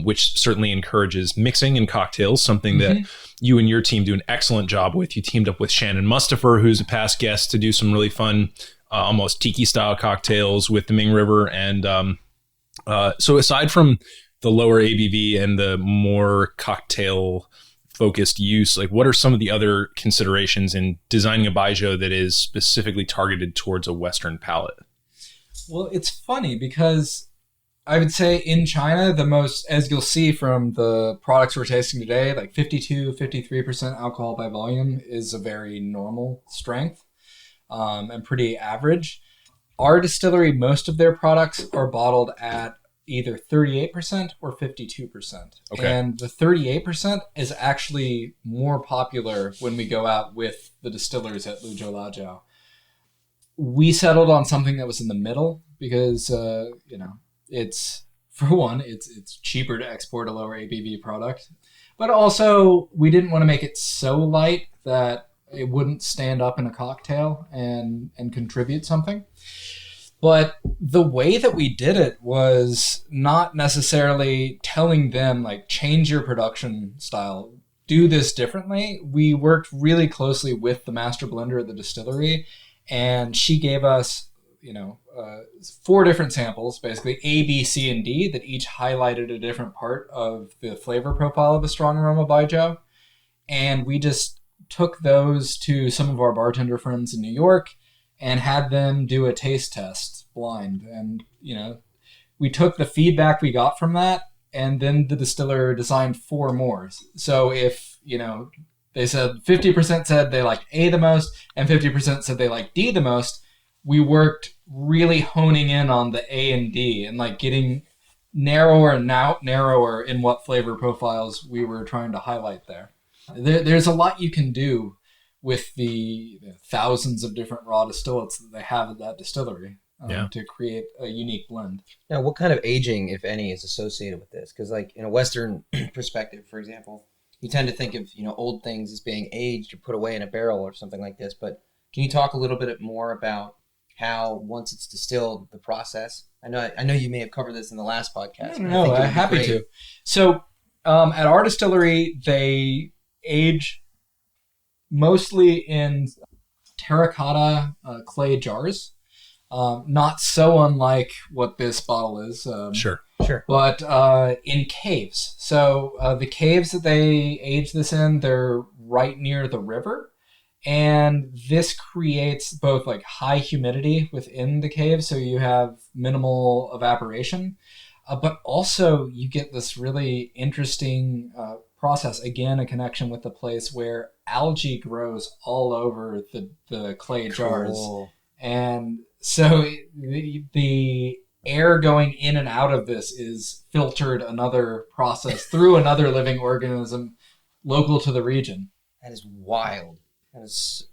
which certainly encourages mixing in cocktails, something that you and your team do an excellent job with. You teamed up with Shannon Mustafer, who's a past guest, to do some really fun, almost tiki-style cocktails with the Ming River. And so aside from the lower ABV and the more cocktail-focused use, like what are some of the other considerations in designing a Baijiu that is specifically targeted towards a Western palate? Well, it's funny because I would say in China, the most, as you'll see from the products we're tasting today, like 52, 53% alcohol by volume is a very normal strength and pretty average. Our distillery, most of their products are bottled at either 38% or 52%. Okay. And the 38% is actually more popular when we go out with the distillers at Luzhou Lajiao. We settled on something that was in the middle because, it's, for one, it's cheaper to export a lower ABV product. But also, we didn't want to make it so light that it wouldn't stand up in a cocktail and contribute something. But the way that we did it was not necessarily telling them, like, change your production style, do this differently. We worked really closely with the master blender at the distillery, and she gave us, 4 different samples, basically A, B, C, and D, that each highlighted a different part of the flavor profile of a strong aroma Baijiu. And we just took those to some of our bartender friends in New York and had them do a taste test blind. And, we took the feedback we got from that, and then the distiller designed 4 more. So if, they said 50% said they liked A the most and 50% said they liked D the most, we worked really honing in on the A and D and like getting narrower and narrower in what flavor profiles we were trying to highlight there. There's a lot you can do with the thousands of different raw distillates that they have at that distillery to create a unique blend. Now, what kind of aging, if any, is associated with this? Because, like, in a Western perspective, for example, you tend to think of, old things as being aged or put away in a barrel or something like this. But can you talk a little bit more about how, once it's distilled, the process? I know you may have covered this in the last podcast. No, I'm happy to. So, at our distillery, they age mostly in terracotta clay jars. Not so unlike what this bottle is. Sure. But in caves. So the caves that they age this in, they're right near the river. And this creates both like high humidity within the cave, so you have minimal evaporation. But also you get this really interesting process, again, a connection with the place where algae grows all over the clay jars. Cool. And so the air going in and out of this is filtered another process through another living organism local to the region. That is wild. That is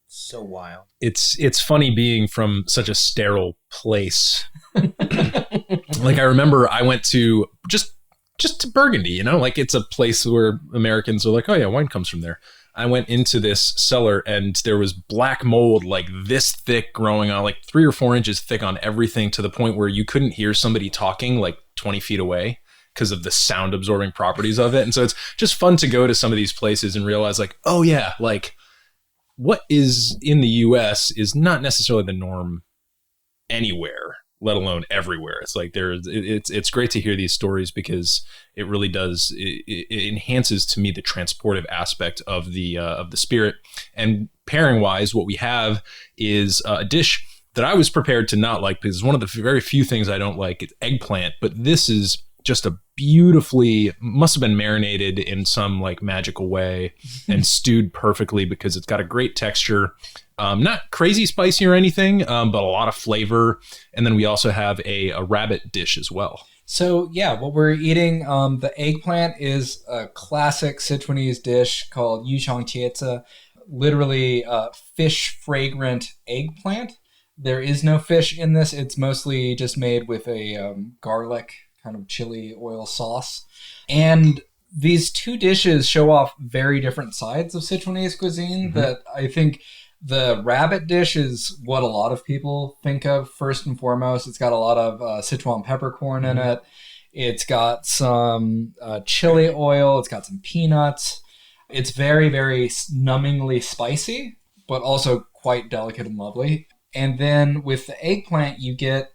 so wild. It's funny being from such a sterile place. Like, I remember I went to just to Burgundy, like it's a place where Americans are like, oh yeah, wine comes from there. I went into this cellar and there was black mold like this thick growing on, like 3 or 4 inches thick on everything, to the point where you couldn't hear somebody talking like 20 feet away because of the sound absorbing properties of it. And so it's just fun to go to some of these places and realize, like, oh yeah, like what is in the US is not necessarily the norm anywhere, let alone everywhere. It's like it's great to hear these stories, because it really does, it enhances to me the transportive aspect of the spirit. And pairing wise, what we have is a dish that I was prepared to not like, because it's one of the very few things I don't like. It's eggplant, but this is just a beautifully, must have been marinated in some like magical way and stewed perfectly, because it's got a great texture. Not crazy spicy or anything, but a lot of flavor. And then we also have a rabbit dish as well. So yeah, what we're eating, the eggplant is a classic Sichuanese dish called yushang qiezi, literally fish fragrant eggplant There is no fish in this. It's mostly just made with a garlic kind of chili oil sauce. And these two dishes show off very different sides of Sichuanese cuisine that I think the rabbit dish is what a lot of people think of first and foremost. It's got a lot of Sichuan peppercorn in it. It's got some chili oil. It's got some peanuts. It's very, very numbingly spicy, but also quite delicate and lovely. And then with the eggplant, you get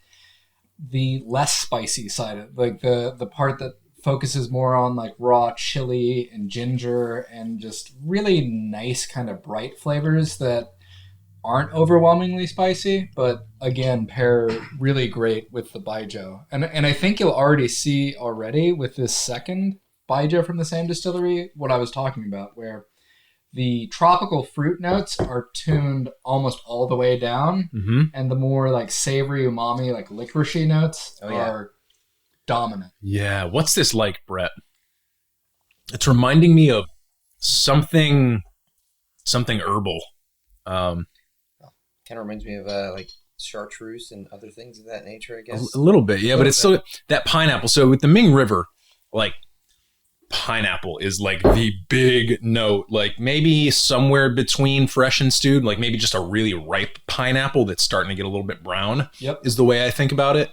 the less spicy side of it, like the part that focuses more on like raw chili and ginger and just really nice kind of bright flavors that aren't overwhelmingly spicy, but again, pair really great with the Baijo. And I think you'll already see already with this second Baijo from the same distillery what I was talking about, where the tropical fruit notes are tuned almost all the way down, and the more like savory umami, like licoricey notes are dominant. Yeah. What's this like, Brett? It's reminding me of something herbal. Kind of reminds me of like chartreuse and other things of that nature, I guess. A little bit, yeah, but it's still that pineapple. So with the Ming River, like pineapple is like the big note, like maybe somewhere between fresh and stewed, like maybe just a really ripe pineapple that's starting to get a little bit brown is the way I think about it.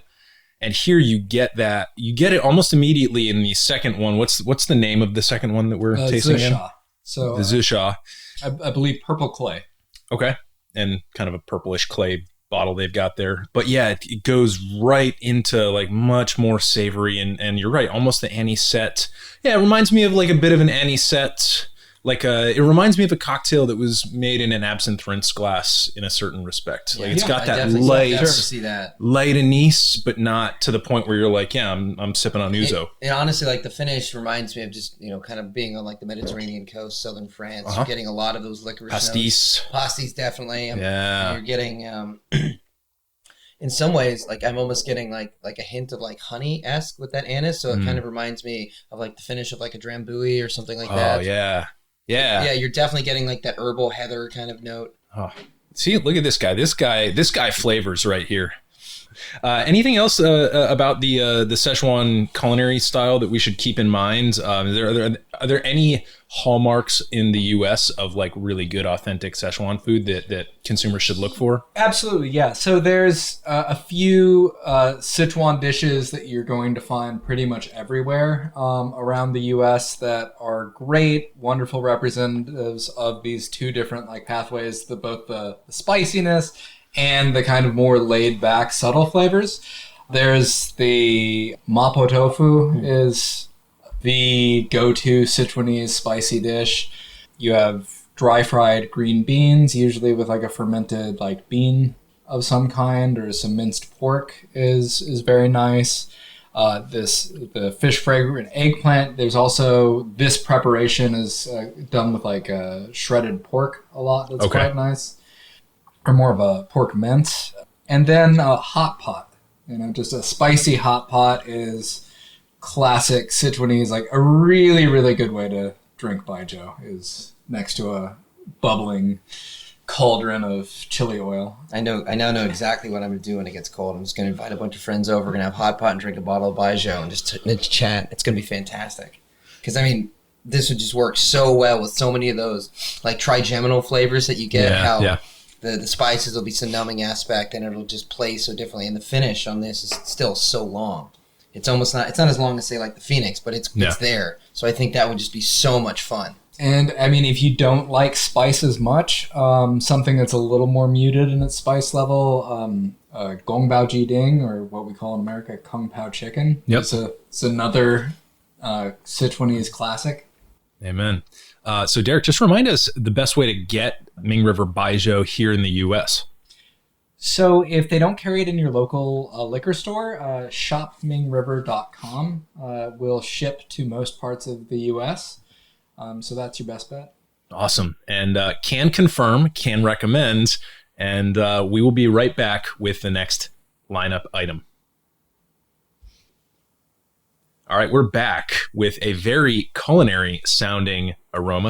And here you get it almost immediately in the second one. What's the name of the second one that we're tasting in? So the Zusha. I believe purple clay. Okay. And kind of a purplish clay bottle they've got there. But yeah, it goes right into like much more savory and you're right, almost the anisette. Yeah, it reminds me of like a bit of an anisette. Like it reminds me of a cocktail that was made in an absinthe rinse glass in a certain respect. Like it's got that light anise, but not to the point where you're like, yeah, I'm sipping on ouzo. And honestly, like the finish reminds me of just, kind of being on like the Mediterranean coast, southern France. You're getting a lot of those licorice notes. Pastis, definitely. You're getting, in some ways, like I'm almost getting like a hint of like honey-esque with that anise. So it kind of reminds me of like the finish of like a drambuie or something like that. Oh, yeah. Yeah, you're definitely getting like that herbal heather kind of note. Oh, see, look at this guy. This guy flavors right here. Anything else about the Szechuan culinary style that we should keep in mind? Are there any hallmarks in the U.S. of like really good, authentic Szechuan food that consumers should look for? Absolutely, yeah. So there's a few Sichuan dishes that you're going to find pretty much everywhere around the U.S. that are great, wonderful representatives of these two different like pathways, both the spiciness and the kind of more laid-back, subtle flavors. There's the mapo tofu is the go-to Sichuanese spicy dish. You have dry-fried green beans, usually with like a fermented like bean of some kind, or some minced pork is very nice. The fish fragrant eggplant. There's also this preparation is done with like shredded pork a lot. That's quite nice. Or more of a pork mince. And then a hot pot. Just a spicy hot pot is classic Sichuanese, like a really, really good way to drink Baijiu is next to a bubbling cauldron of chili oil. I now know exactly what I'm going to do when it gets cold. I'm just going to invite a bunch of friends over. We're going to have hot pot and drink a bottle of Baijiu and just chat. It's going to be fantastic. Because, this would just work so well with so many of those, like, trigeminal flavors that you get. The spices will be some numbing aspect, and it'll just play so differently. And the finish on this is still so long. It's not as long as, say, like the Phoenix, but it's there. So I think that would just be so much fun. And, if you don't like spice as much, something that's a little more muted in its spice level, gong bao ji ding, or what we call in America, kung pao chicken. Yep. It's another Sichuanese classic. Amen. So, Derek, just remind us the best way to get Ming River Baijiu here in the U.S. So if they don't carry it in your local liquor store, shopmingriver.com will ship to most parts of the U.S. So that's your best bet. Awesome. And can confirm, can recommend, and we will be right back with the next lineup item. All right, we're back with a very culinary sounding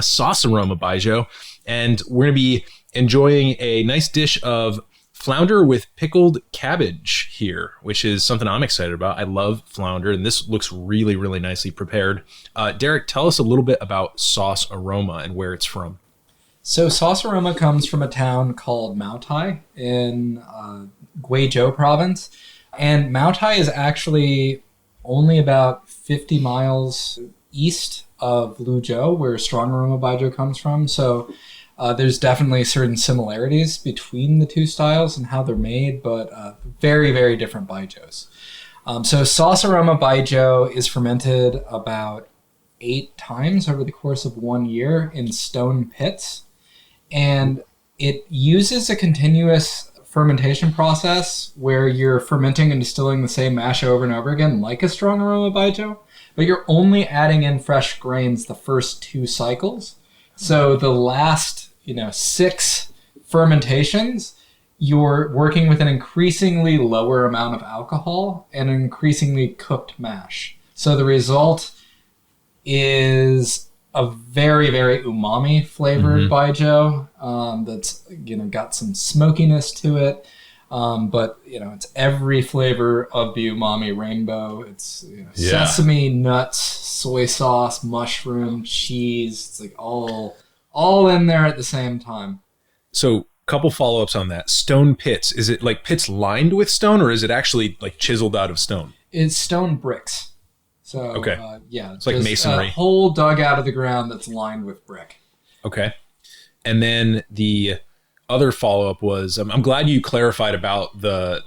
sauce aroma Baijiu, and we're going to be enjoying a nice dish of flounder with pickled cabbage here, which is something I'm excited about. I love flounder, and this looks really, really nicely prepared. Derek, tell us a little bit about Sauce Aroma and where it's from. So Sauce Aroma comes from a town called Maotai in Baijiu province. And Maotai is actually only about 50 miles east of Luzhou, where Strong Aroma Baijiu comes from. So there's definitely certain similarities between the two styles and how they're made, but very, very different Baijius. So Sauce Aroma Baijiu is fermented about 8 times over the course of 1 year in stone pits. And it uses a continuous fermentation process where you're fermenting and distilling the same mash over and over again, like a Strong Aroma Baijiu, but you're only adding in fresh grains the first 2 cycles. So the last, 6 fermentations, you're working with an increasingly lower amount of alcohol and an increasingly cooked mash. So the result is a very, very umami flavored Baijiu that's got some smokiness to it, but it's every flavor of the umami rainbow. It's sesame, nuts, soy sauce, mushroom, cheese. It's like all in there at the same time. So, couple follow-ups on that. Stone pits. Is it like pits lined with stone, or is it actually like chiseled out of stone? It's stone bricks. So, okay. It's like masonry. A hole dug out of the ground that's lined with brick. Okay. And then the other follow-up was, I'm glad you clarified about the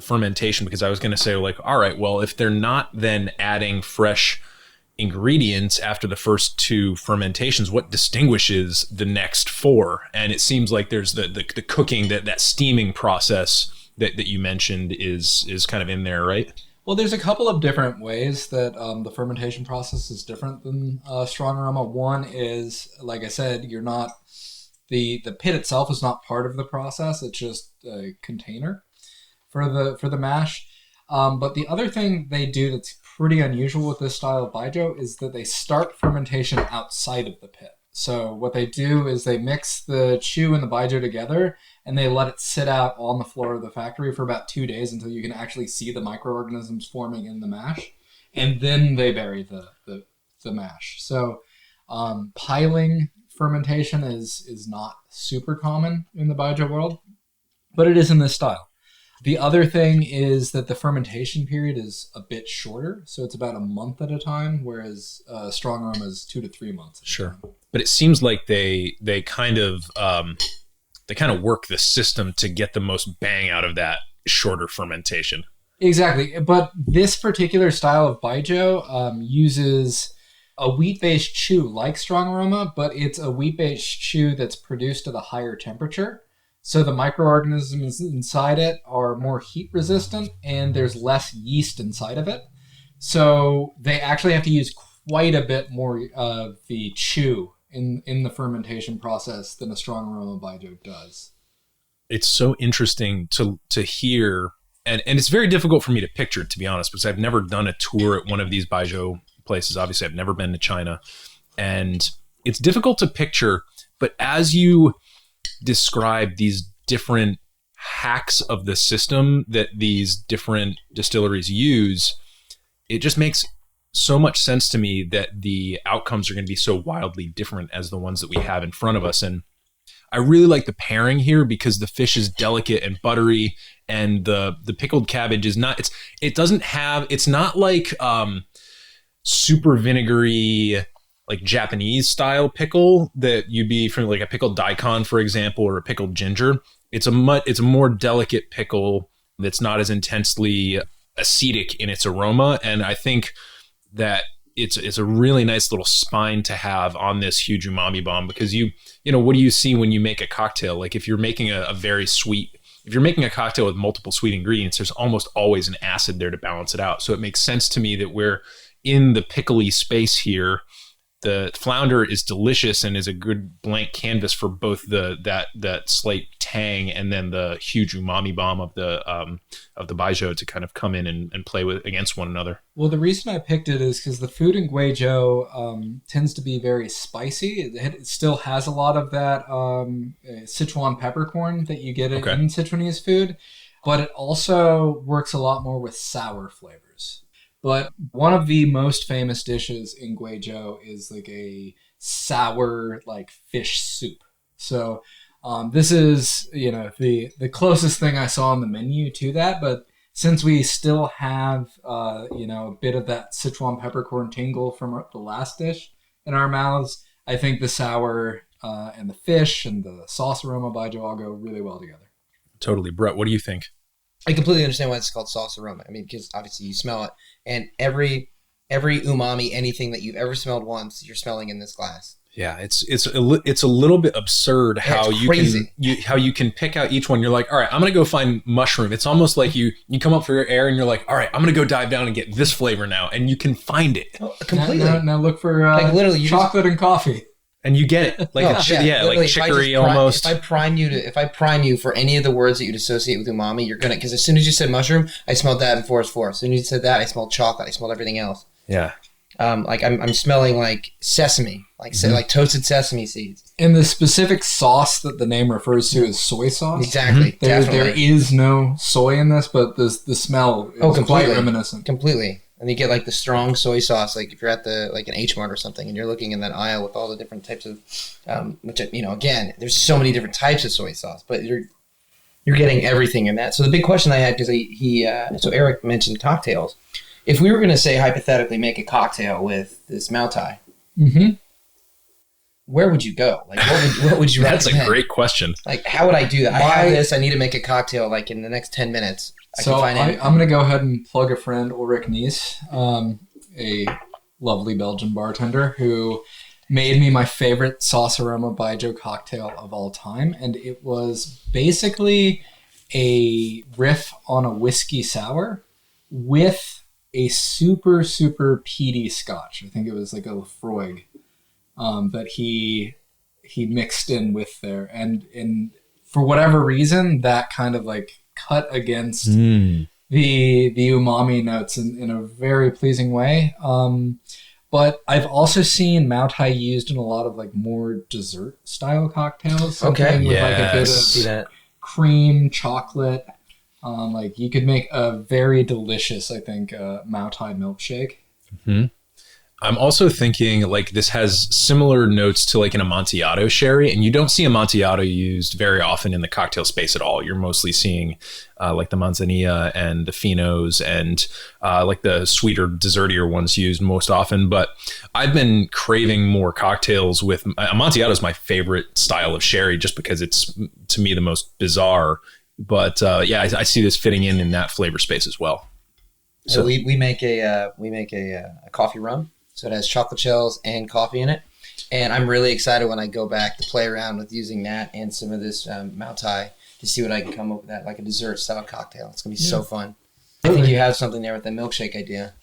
fermentation, because I was going to say, like, all right, well, if they're not then adding fresh ingredients after the first 2 fermentations, what distinguishes the next 4? And it seems like there's the cooking, that steaming process that you mentioned is kind of in there, right? Well, there's a couple of different ways that the fermentation process is different than Strong Aroma. One is, like I said, you're not the pit itself is not part of the process. It's just a container for the mash. But the other thing they do that's pretty unusual with this style of Baijiu is that they start fermentation outside of the pit. So what they do is they mix the chu and the Baijiu together, and they let it sit out on the floor of the factory for about 2 days until you can actually see the microorganisms forming in the mash. And then they bury the mash. So piling fermentation is not super common in the Baijiu world, but it is in this style. The other thing is that the fermentation period is a bit shorter, so it's about a month at a time, whereas Strong Aroma is 2 to 3 months. Sure, but it seems like they kind of work the system to get the most bang out of that shorter fermentation. Exactly, but this particular style of Baijiu uses a wheat-based chu like Strong Aroma, but it's a wheat-based chu that's produced at a higher temperature. So the microorganisms inside it are more heat resistant, and there's less yeast inside of it. So they actually have to use quite a bit more of the chu in the fermentation process than a Strong Aroma Baijiu does. It's so interesting to hear, and it's very difficult for me to picture, to be honest, because I've never done a tour at one of these Baijiu places. Obviously, I've never been to China, and it's difficult to picture, but as you describe these different hacks of the system that these different distilleries use, it just makes so much sense to me that the outcomes are going to be so wildly different as the ones that we have in front of us. And I really like the pairing here because the fish is delicate and buttery, and the pickled cabbage is not, it's not like super vinegary, like Japanese style pickle that you'd be from, like a pickled daikon, for example, or a pickled ginger. It's a more delicate pickle that's not as intensely acetic in its aroma. And I think that it's a really nice little spine to have on this huge umami bomb, because what do you see when you make a cocktail? Like if you're making if you're making a cocktail with multiple sweet ingredients, there's almost always an acid there to balance it out. So it makes sense to me that we're in the pickly space here. The flounder is delicious and is a good blank canvas for both that slight tang and then the huge umami bomb of the Baijiu to kind of come in and play with against one another. Well, the reason I picked it is because the food in Guizhou tends to be very spicy. It still has a lot of that Sichuan peppercorn that you get in Sichuanese food, but it also works a lot more with sour flavors. But one of the most famous dishes in Guizhou is like a sour like fish soup. So this is, the closest thing I saw on the menu to that. But since we still have, a bit of that Sichuan peppercorn tingle from the last dish in our mouths, I think the sour and the fish and the sauce aroma Baijiu all go really well together. Totally. Brett, what do you think? I completely understand why it's called sauce aroma. I mean, because obviously you smell it, and every umami, anything that you've ever smelled once, you're smelling in this glass. Yeah, it's a little bit absurd how you can pick out each one. You're like, all right, I'm gonna go find mushroom. It's almost like you come up for your air and you're like, all right, I'm gonna go dive down and get this flavor now, and you can find it completely. Now look for like literally chocolate and coffee. And you get it, like like chicory almost. If I prime you for any of the words that you'd associate with umami, you're gonna, because as soon as you said mushroom, I smelled that in forest four. As soon as you said that, I smelled chocolate. I smelled everything else. Yeah. Like I'm smelling like sesame, like toasted sesame seeds. And the specific sauce that the name refers to is soy sauce. Exactly. There is no soy in this, but the smell is quite reminiscent. Completely. And you get like the strong soy sauce, like if you're at an H Mart or something, and you're looking in that aisle with all the different types of, which again, there's so many different types of soy sauce, but you're getting everything in that. So the big question I had, because so Eric mentioned cocktails. If we were going to say hypothetically make a cocktail with this Mao Tai, where would you go? Like what would you recommend? That's a great question. Like how would I do that? I have this. I need to make a cocktail like in the next 10 minutes. I'm going to go ahead and plug a friend, Ulrich Nies, a lovely Belgian bartender who made me my favorite sauce aroma Baijiu cocktail of all time. And it was basically a riff on a whiskey sour with a super, super peaty scotch. I think it was like a Lafroig that he mixed in with there. And for whatever reason, that kind of like cut against the umami notes in a very pleasing way. But I've also seen Mao Tai used in a lot of like more dessert style cocktails. Okay. With like a bit of cream, chocolate. Like you could make a very delicious, I think, Mao Tai milkshake. Mm-hmm. I'm also thinking like this has similar notes to like an Amontillado sherry, and you don't see Amontillado used very often in the cocktail space at all. You're mostly seeing like the Manzanilla and the Finos and like the sweeter, dessertier ones used most often. But I've been craving more cocktails with Amontillado is my favorite style of sherry just because it's to me the most bizarre. But I see this fitting in that flavor space as well. So we make a coffee rum. So it has chocolate shells and coffee in it. And I'm really excited when I go back to play around with using that and some of this Mao Tai to see what I can come up with, that like a dessert style cocktail. It's going to be so fun. I think you have something there with the milkshake idea.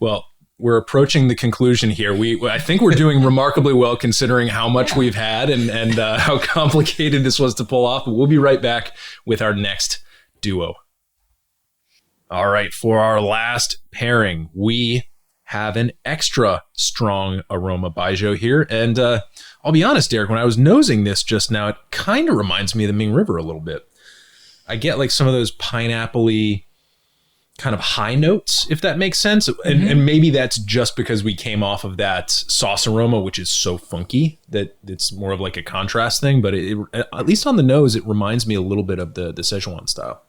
Well, we're approaching the conclusion here. I think we're doing remarkably well considering how much we've had and how complicated this was to pull off. But we'll be right back with our next duo. All right, for our last pairing, we have an extra strong aroma Baijiu here. And I'll be honest, Derek, when I was nosing this just now, it kind of reminds me of the Ming River a little bit. I get like some of those pineapple-y kind of high notes, if that makes sense. And maybe that's just because we came off of that sauce aroma, which is so funky that it's more of like a contrast thing. But it, at least on the nose, it reminds me a little bit of the Szechuan style.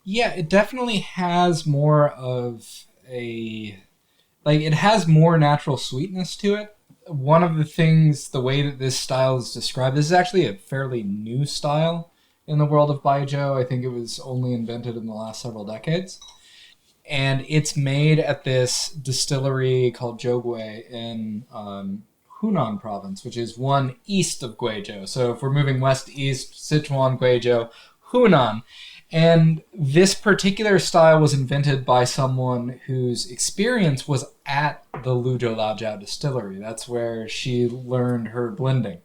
Yeah, it definitely has more of a... Like, it has more natural sweetness to it. One of the things, the way that this style is described, this is actually a fairly new style in the world of Baijiu. I think it was only invented in the last several decades. And it's made at this distillery called Jiugui in Hunan province, which is one east of Guizhou. So if we're moving west-east, Sichuan, Guizhou, Hunan. And this particular style was invented by someone whose experience was at the Luzhou Laojiao distillery. That's where she learned her blending.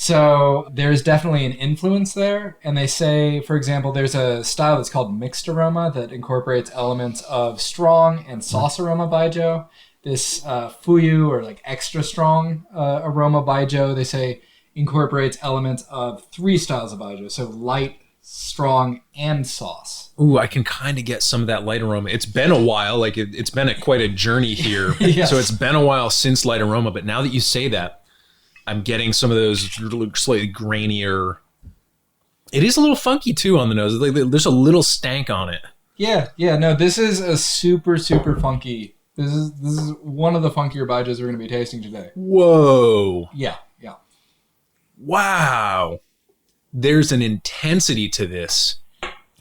So there's definitely an influence there. And they say, for example, there's a style that's called mixed aroma that incorporates elements of strong and sauce aroma Baijiu. This fuyu, or like extra strong aroma Baijiu, they say incorporates elements of 3 styles of Baijiu. So light, strong, and sauce. Ooh, I can kind of get some of that light aroma. It's been a while. Like it's been quite a journey here. Yes. So it's been a while since light aroma. But now that you say that, I'm getting some of those slightly grainier. It is a little funky too on the nose. Like there's a little stank on it. Yeah. No, this is a super, super funky. This is one of the funkier Baijos we're going to be tasting today. Whoa. Yeah. Wow. There's an intensity to this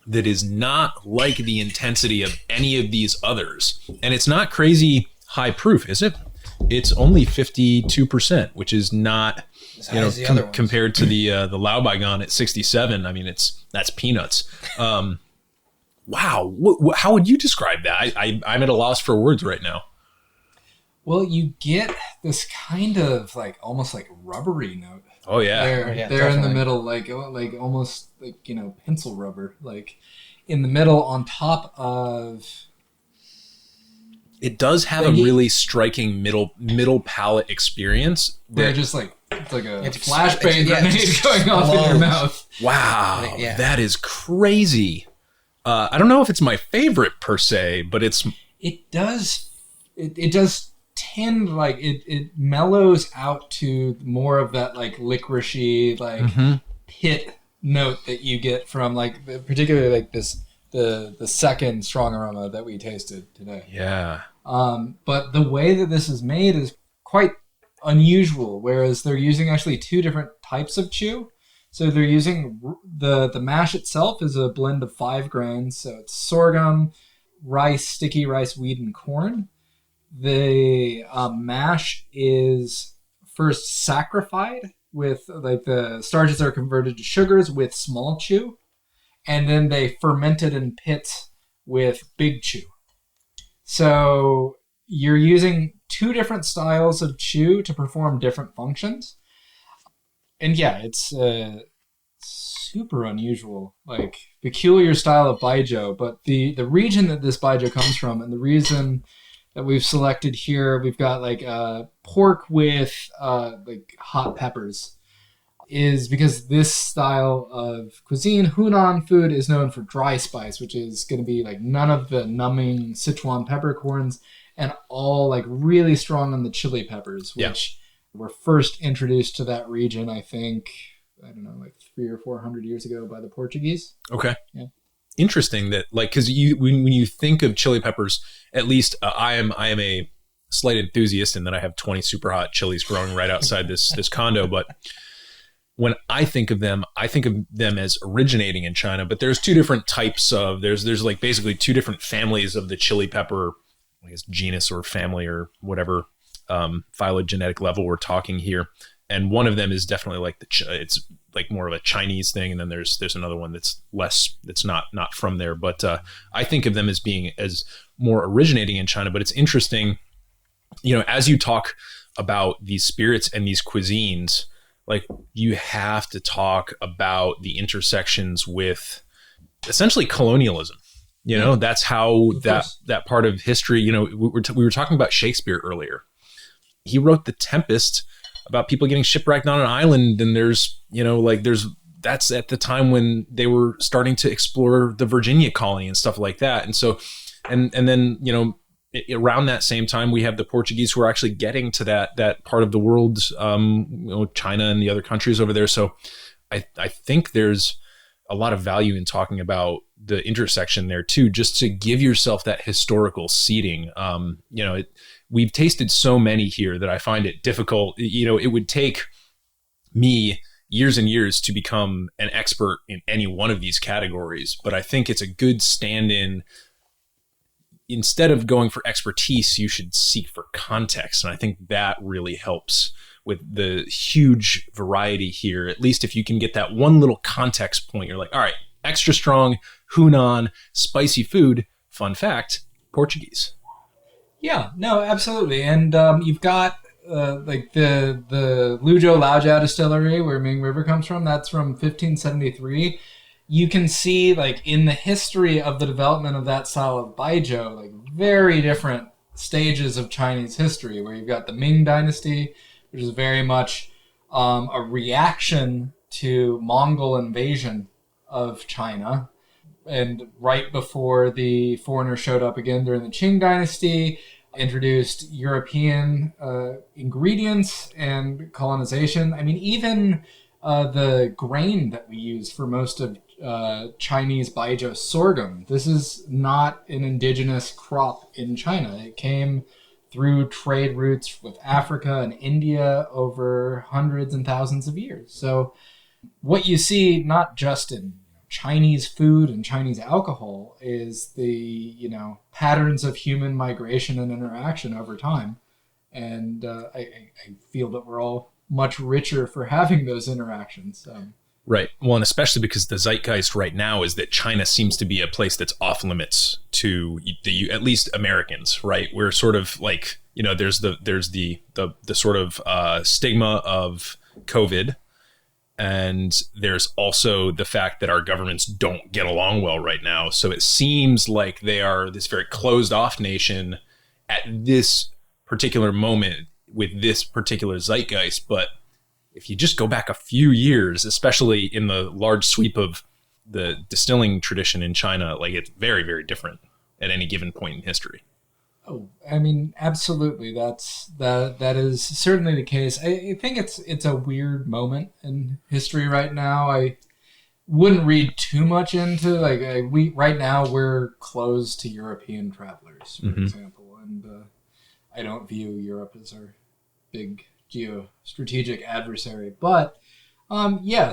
that is not like the intensity of any of these others. And it's not crazy high proof, is it? It's only 52%, which is not, compared to the laobaigan at 67. I mean, that's peanuts. Wow. How would you describe that? I'm at a loss for words right now. Well, you get this kind of like almost like rubbery note. Oh yeah. They're in the middle, like almost like, pencil rubber, like in the middle on top of. It does have a really striking middle palate experience. They're just like it's like a flashbang grenade going off in your mouth. Wow, that is crazy. I don't know if it's my favorite per se, but it does tend like it mellows out to more of that like licoricey like pit note that you get from like particularly like the second strong aroma that we tasted today. Yeah. But the way that this is made is quite unusual, whereas they're using actually 2 different types of chew. So they're using the mash itself is a blend of 5 grains. So it's sorghum, rice, sticky rice, wheat, and corn. The mash is first saccharified with like the starches are converted to sugars with small chew, and then they fermented in pits with big chew. So you're using 2 different styles of chew to perform different functions. And yeah, it's super unusual, like peculiar style of Baijiu. But the region that this Baijiu comes from, and the reason that we've selected here, we've got like pork with like hot peppers, is because this style of cuisine, Hunan food, is known for dry spice, which is going to be like none of the numbing Sichuan peppercorns, and all like really strong on the chili peppers, which were first introduced to that region, I think, I don't know, like 300 or 400 years ago by the Portuguese. Okay. Yeah. Interesting that, like, because when you think of chili peppers, at least I am a slight enthusiast in that I have 20 super hot chilies growing right outside this condo. But when I think of them as originating in China. But there's 2 different types of there's like basically 2 different families of the chili pepper, I guess genus or family or whatever phylogenetic level we're talking here. And one of them is definitely like it's like more of a Chinese thing, and then there's another one that's not from there. But I think of them as being as more originating in China. But it's interesting, as you talk about these spirits and these cuisines, like you have to talk about the intersections with essentially colonialism. That's how that part of history. We were talking about Shakespeare earlier. He wrote The Tempest about people getting shipwrecked on an island, and that's at the time when they were starting to explore the Virginia colony and stuff like that. And so, and then around that same time, we have the Portuguese who are actually getting to that part of the world, China and the other countries over there. So, I think there's a lot of value in talking about the intersection there too, just to give yourself that historical seating. We've tasted so many here that I find it difficult. It would take me years and years to become an expert in any one of these categories, but I think it's a good stand-in. Instead of going for expertise, you should seek for context. And I think that really helps with the huge variety here. At least if you can get that one little context point, you're like, all right, extra strong, Hunan, spicy food. Fun fact, Portuguese. Yeah, no, absolutely. And you've got like the Luzhou Laojiao distillery where Ming River comes from, that's from 1573. You can see like in the history of the development of that style of Baijiu, like very different stages of Chinese history, where you've got the Ming dynasty, which is very much a reaction to Mongol invasion of China. And right before the foreigners showed up again during the Qing dynasty, introduced European ingredients and colonization. I mean, even the grain that we use for most of Chinese Baijiu, sorghum, this is not an indigenous crop in China. It came through trade routes with Africa and India over hundreds and thousands of years. So what you see, not just in Chinese food and Chinese alcohol, is the patterns of human migration and interaction over time, and I feel that we're all much richer for having those interactions. Right. Well, and especially because the zeitgeist right now is that China seems to be a place that's off limits to at least Americans. Right. We're sort of like there's the sort of stigma of COVID. And there's also the fact that our governments don't get along well right now. So it seems like they are this very closed off nation at this particular moment with this particular zeitgeist. But if you just go back a few years, especially in the large sweep of the distilling tradition in China, like it's very, very different at any given point in history. Oh, I mean, absolutely. That is certainly the case. I think it's a weird moment in history right now. I wouldn't read too much into right now we're closed to European travelers, for example, and I don't view Europe as our big geostrategic adversary. But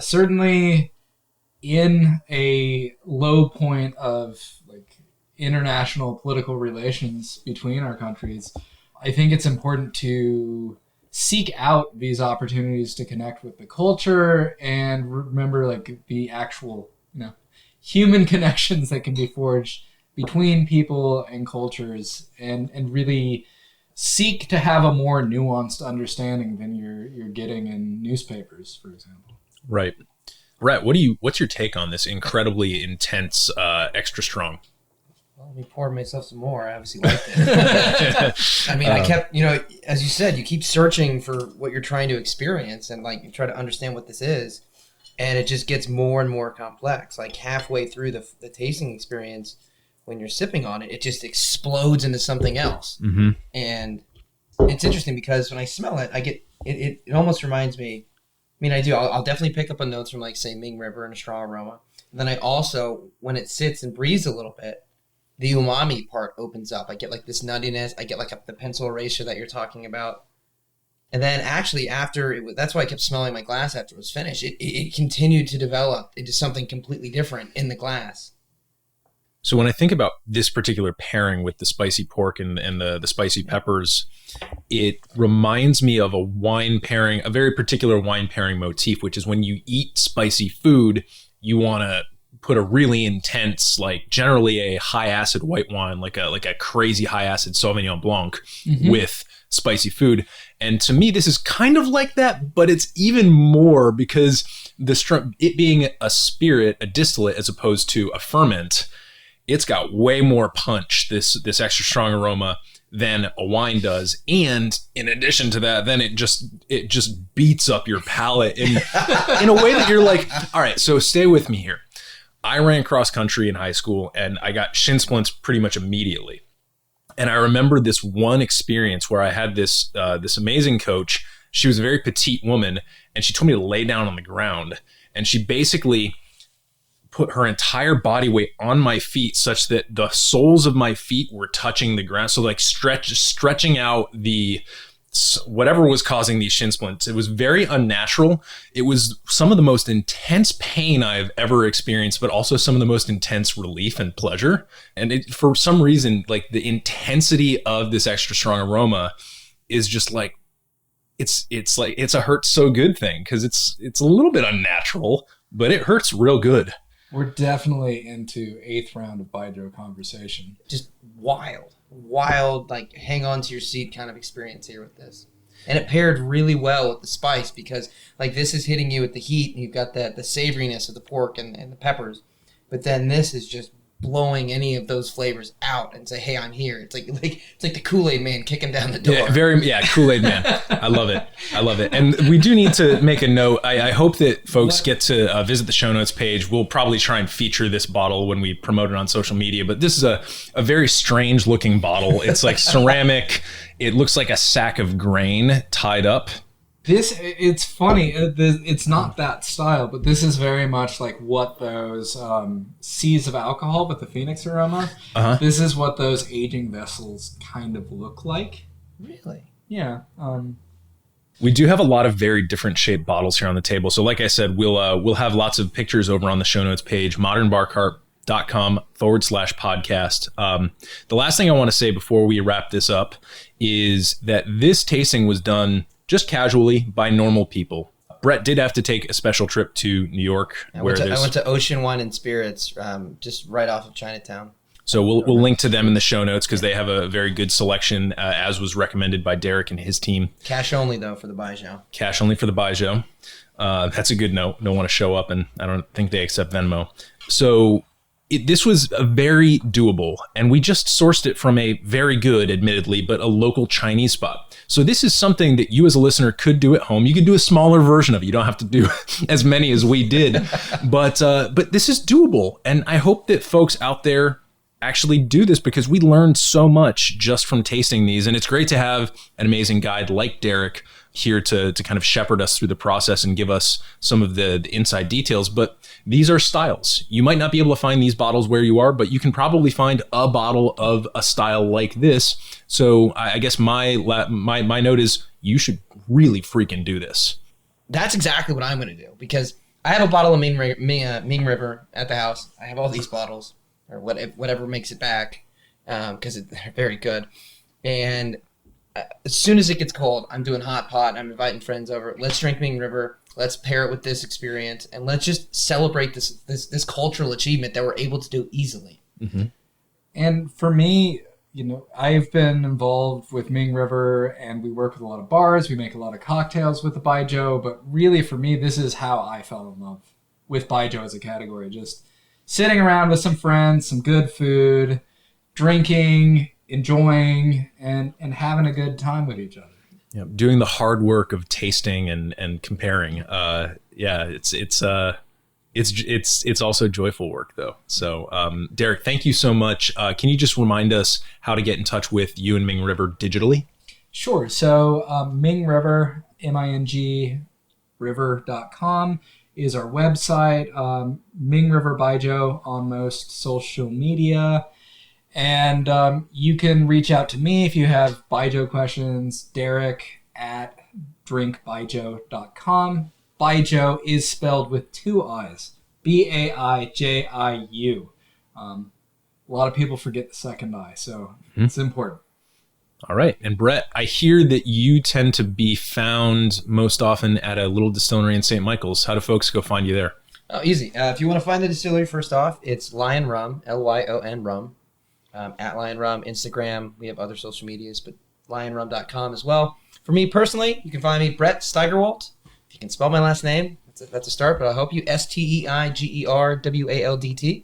certainly in a low point of international political relations between our countries, I think it's important to seek out these opportunities to connect with the culture and remember the actual human connections that can be forged between people and cultures, and really seek to have a more nuanced understanding than you're getting in newspapers, for example. Right. Rhett, what's your take on this incredibly intense extra strong? Well, let me pour myself some more. I obviously liked it. I mean, I kept, as you said, you keep searching for what you're trying to experience and you try to understand what this is. And it just gets more and more complex. Like halfway through the tasting experience, when you're sipping on it, it just explodes into something else. Mm-hmm. And it's interesting because when I smell it, I get, it almost reminds me, I'll definitely pick up on notes from say Ming River and a strong aroma. And then I also, when it sits and breathes a little bit, the umami part opens up. I get this nuttiness. I get the pencil eraser that you're talking about. And then actually that's why I kept smelling my glass after it was finished. It continued to develop into something completely different in the glass. So when I think about this particular pairing with the spicy pork and the spicy peppers, it reminds me of a wine pairing, a very particular wine pairing motif, which is when you eat spicy food, you want to put a really intense, generally a high acid white wine, like a crazy high acid Sauvignon Blanc with spicy food. And to me, this is kind of like that, but it's even more because it being a spirit, a distillate, as opposed to a ferment, it's got way more punch, this extra strong aroma, than a wine does. And in addition to that, then it just beats up your palate in a way that you're like, all right, so stay with me here. I ran cross country in high school and I got shin splints pretty much immediately. And I remember this one experience where I had this amazing coach. She was a very petite woman and she told me to lay down on the ground, and she basically put her entire body weight on my feet such that the soles of my feet were touching the ground. So stretching out whatever was causing these shin splints. It was very unnatural. It was some of the most intense pain I've ever experienced, but also some of the most intense relief and pleasure. And for some reason, the intensity of this extra strong aroma is just it's a hurt so good thing, because it's a little bit unnatural, but it hurts real good. We're definitely into 8th round of Baijiu conversation. Just wild, hang on to your seat kind of experience here with this. And it paired really well with the spice because like this is hitting you with the heat and you've got the savoriness of the pork and the peppers. But then this is just blowing any of those flavors out and say, hey, I'm here. It's like the Kool-Aid man kicking down the door. Kool-Aid man. I love it. And we do need to make a note. I hope that folks get to visit the show notes page. We'll probably try and feature this bottle when we promote it on social media, but this is a very strange looking bottle. It's like ceramic. It looks like a sack of grain tied up. It's funny. It's not that style, but this is very much like what those seas of alcohol with the Phoenix aroma. This is what those aging vessels kind of look like. Really? Yeah. We do have a lot of very different shaped bottles here on the table. So like I said, we'll have lots of pictures over on the show notes page, modernbarcart.com/podcast. The last thing I want to say before we wrap this up is that this tasting was done just casually by normal people. Brett did have to take a special trip to New York. I went to Ocean Wine and Spirits, just right off of Chinatown. So we'll link to them in the show notes because they have a very good selection, as was recommended by Derek and his team. Cash only, though, for the Baijiu. Cash only for the Baijiu. That's a good note. Don't want to show up, and I don't think they accept Venmo. So this was a very doable, and we just sourced it from a very good, admittedly, but a local Chinese spot. So this is something that you as a listener could do at home. You could do a smaller version of it. You don't have to do as many as we did, but this is doable. And I hope that folks out there actually do this because we learned so much just from tasting these. And it's great to have an amazing guide like Derek here to kind of shepherd us through the process and give us some of the inside details. But these are styles. You might not be able to find these bottles where you are, but you can probably find a bottle of a style like this. So I guess my note is you should really freaking do this. That's exactly what I'm going to do because I have a bottle of Ming River at the house. I have all these bottles or whatever makes it back because they're very good. And as soon as it gets cold, I'm doing hot pot. I'm inviting friends over. Let's drink Ming River. Let's pair it with this experience, and let's just celebrate this cultural achievement that we're able to do easily. Mm-hmm. And for me, I've been involved with Ming River, and we work with a lot of bars. We make a lot of cocktails with the Baijiu, but really for me, this is how I fell in love with Baijiu as a category. Just sitting around with some friends, some good food, drinking, enjoying, and having a good time with each other. Yeah, doing the hard work of tasting and comparing. It's also joyful work though. So Derek, thank you so much. Can you just remind us how to get in touch with you and Ming River digitally? Sure. So Ming River, MING river.com is our website. Ming River Baijiu on most social media. And you can reach out to me if you have Baijiu questions, Derek at drinkbaijiu.com. Baijiu is spelled with two I's, Baijiu. A lot of people forget the second I, so it's important. All right. And Brett, I hear that you tend to be found most often at a little distillery in St. Michael's. How do folks go find you there? Oh, easy. If you want to find the distillery, first off, it's Lion Rum, Lyon Rum. At Lion Rum, Instagram. We have other social medias, but lionrum.com as well. For me personally, you can find me Brett Steigerwaldt. If you can spell my last name, that's a start, but I'll help you. STEIGERWALDT.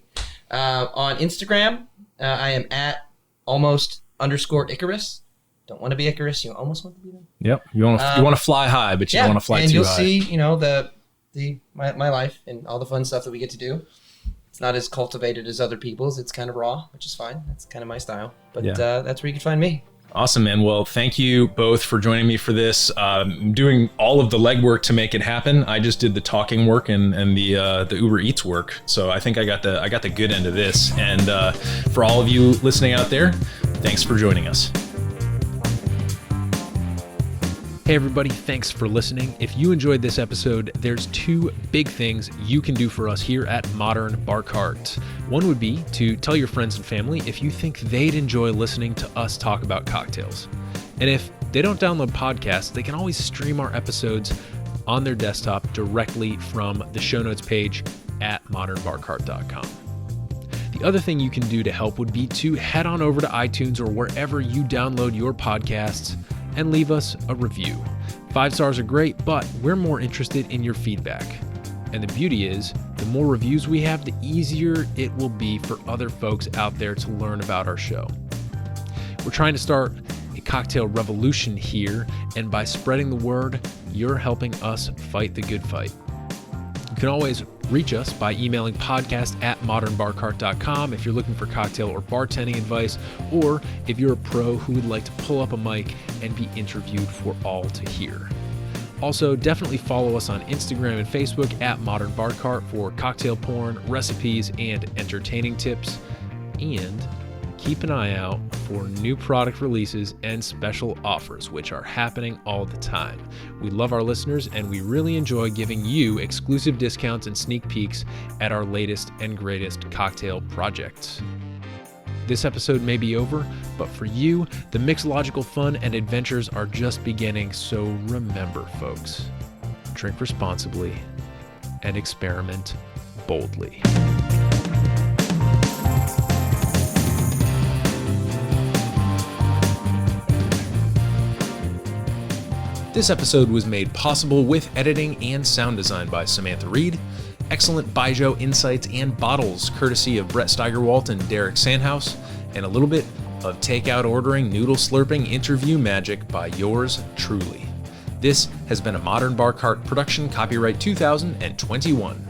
On Instagram, I am at almost_Icarus. Don't want to be Icarus. You almost want to be them. Yep. You want to fly high, but you don't want to fly too high. And you'll see, my life and all the fun stuff that we get to do. It's not as cultivated as other people's. It's kind of raw, which is fine. That's kind of my style. But that's where you can find me. Awesome, man. Well, thank you both for joining me for this. I'm doing all of the legwork to make it happen. I just did the talking work and the Uber Eats work. So I think I got the good end of this. And for all of you listening out there, thanks for joining us. Hey everybody, thanks for listening. If you enjoyed this episode, there's two big things you can do for us here at Modern Bar Cart. One would be to tell your friends and family if you think they'd enjoy listening to us talk about cocktails. And if they don't download podcasts, they can always stream our episodes on their desktop directly from the show notes page at modernbarcart.com. The other thing you can do to help would be to head on over to iTunes or wherever you download your podcasts, and leave us a review. 5 stars are great, but we're more interested in your feedback. And the beauty is, the more reviews we have, the easier it will be for other folks out there to learn about our show. We're trying to start a cocktail revolution here, and by spreading the word, you're helping us fight the good fight. You can always reach us by emailing podcast@modernbarcart.com if you're looking for cocktail or bartending advice, or if you're a pro who would like to pull up a mic and be interviewed for all to hear. Also, definitely follow us on Instagram and Facebook @modernbarcart for cocktail porn, recipes, and entertaining tips. And keep an eye out for new product releases and special offers, which are happening all the time. We love our listeners, and we really enjoy giving you exclusive discounts and sneak peeks at our latest and greatest cocktail projects. This episode may be over, but for you, the mixological fun and adventures are just beginning, so remember, folks, drink responsibly and experiment boldly. This episode was made possible with editing and sound design by Samantha Reed, excellent Baijo insights and bottles courtesy of Brett Steigerwaldt and Derek Sandhaus, and a little bit of takeout ordering, noodle slurping interview magic by yours truly. This has been a Modern Bar Cart production, copyright 2021.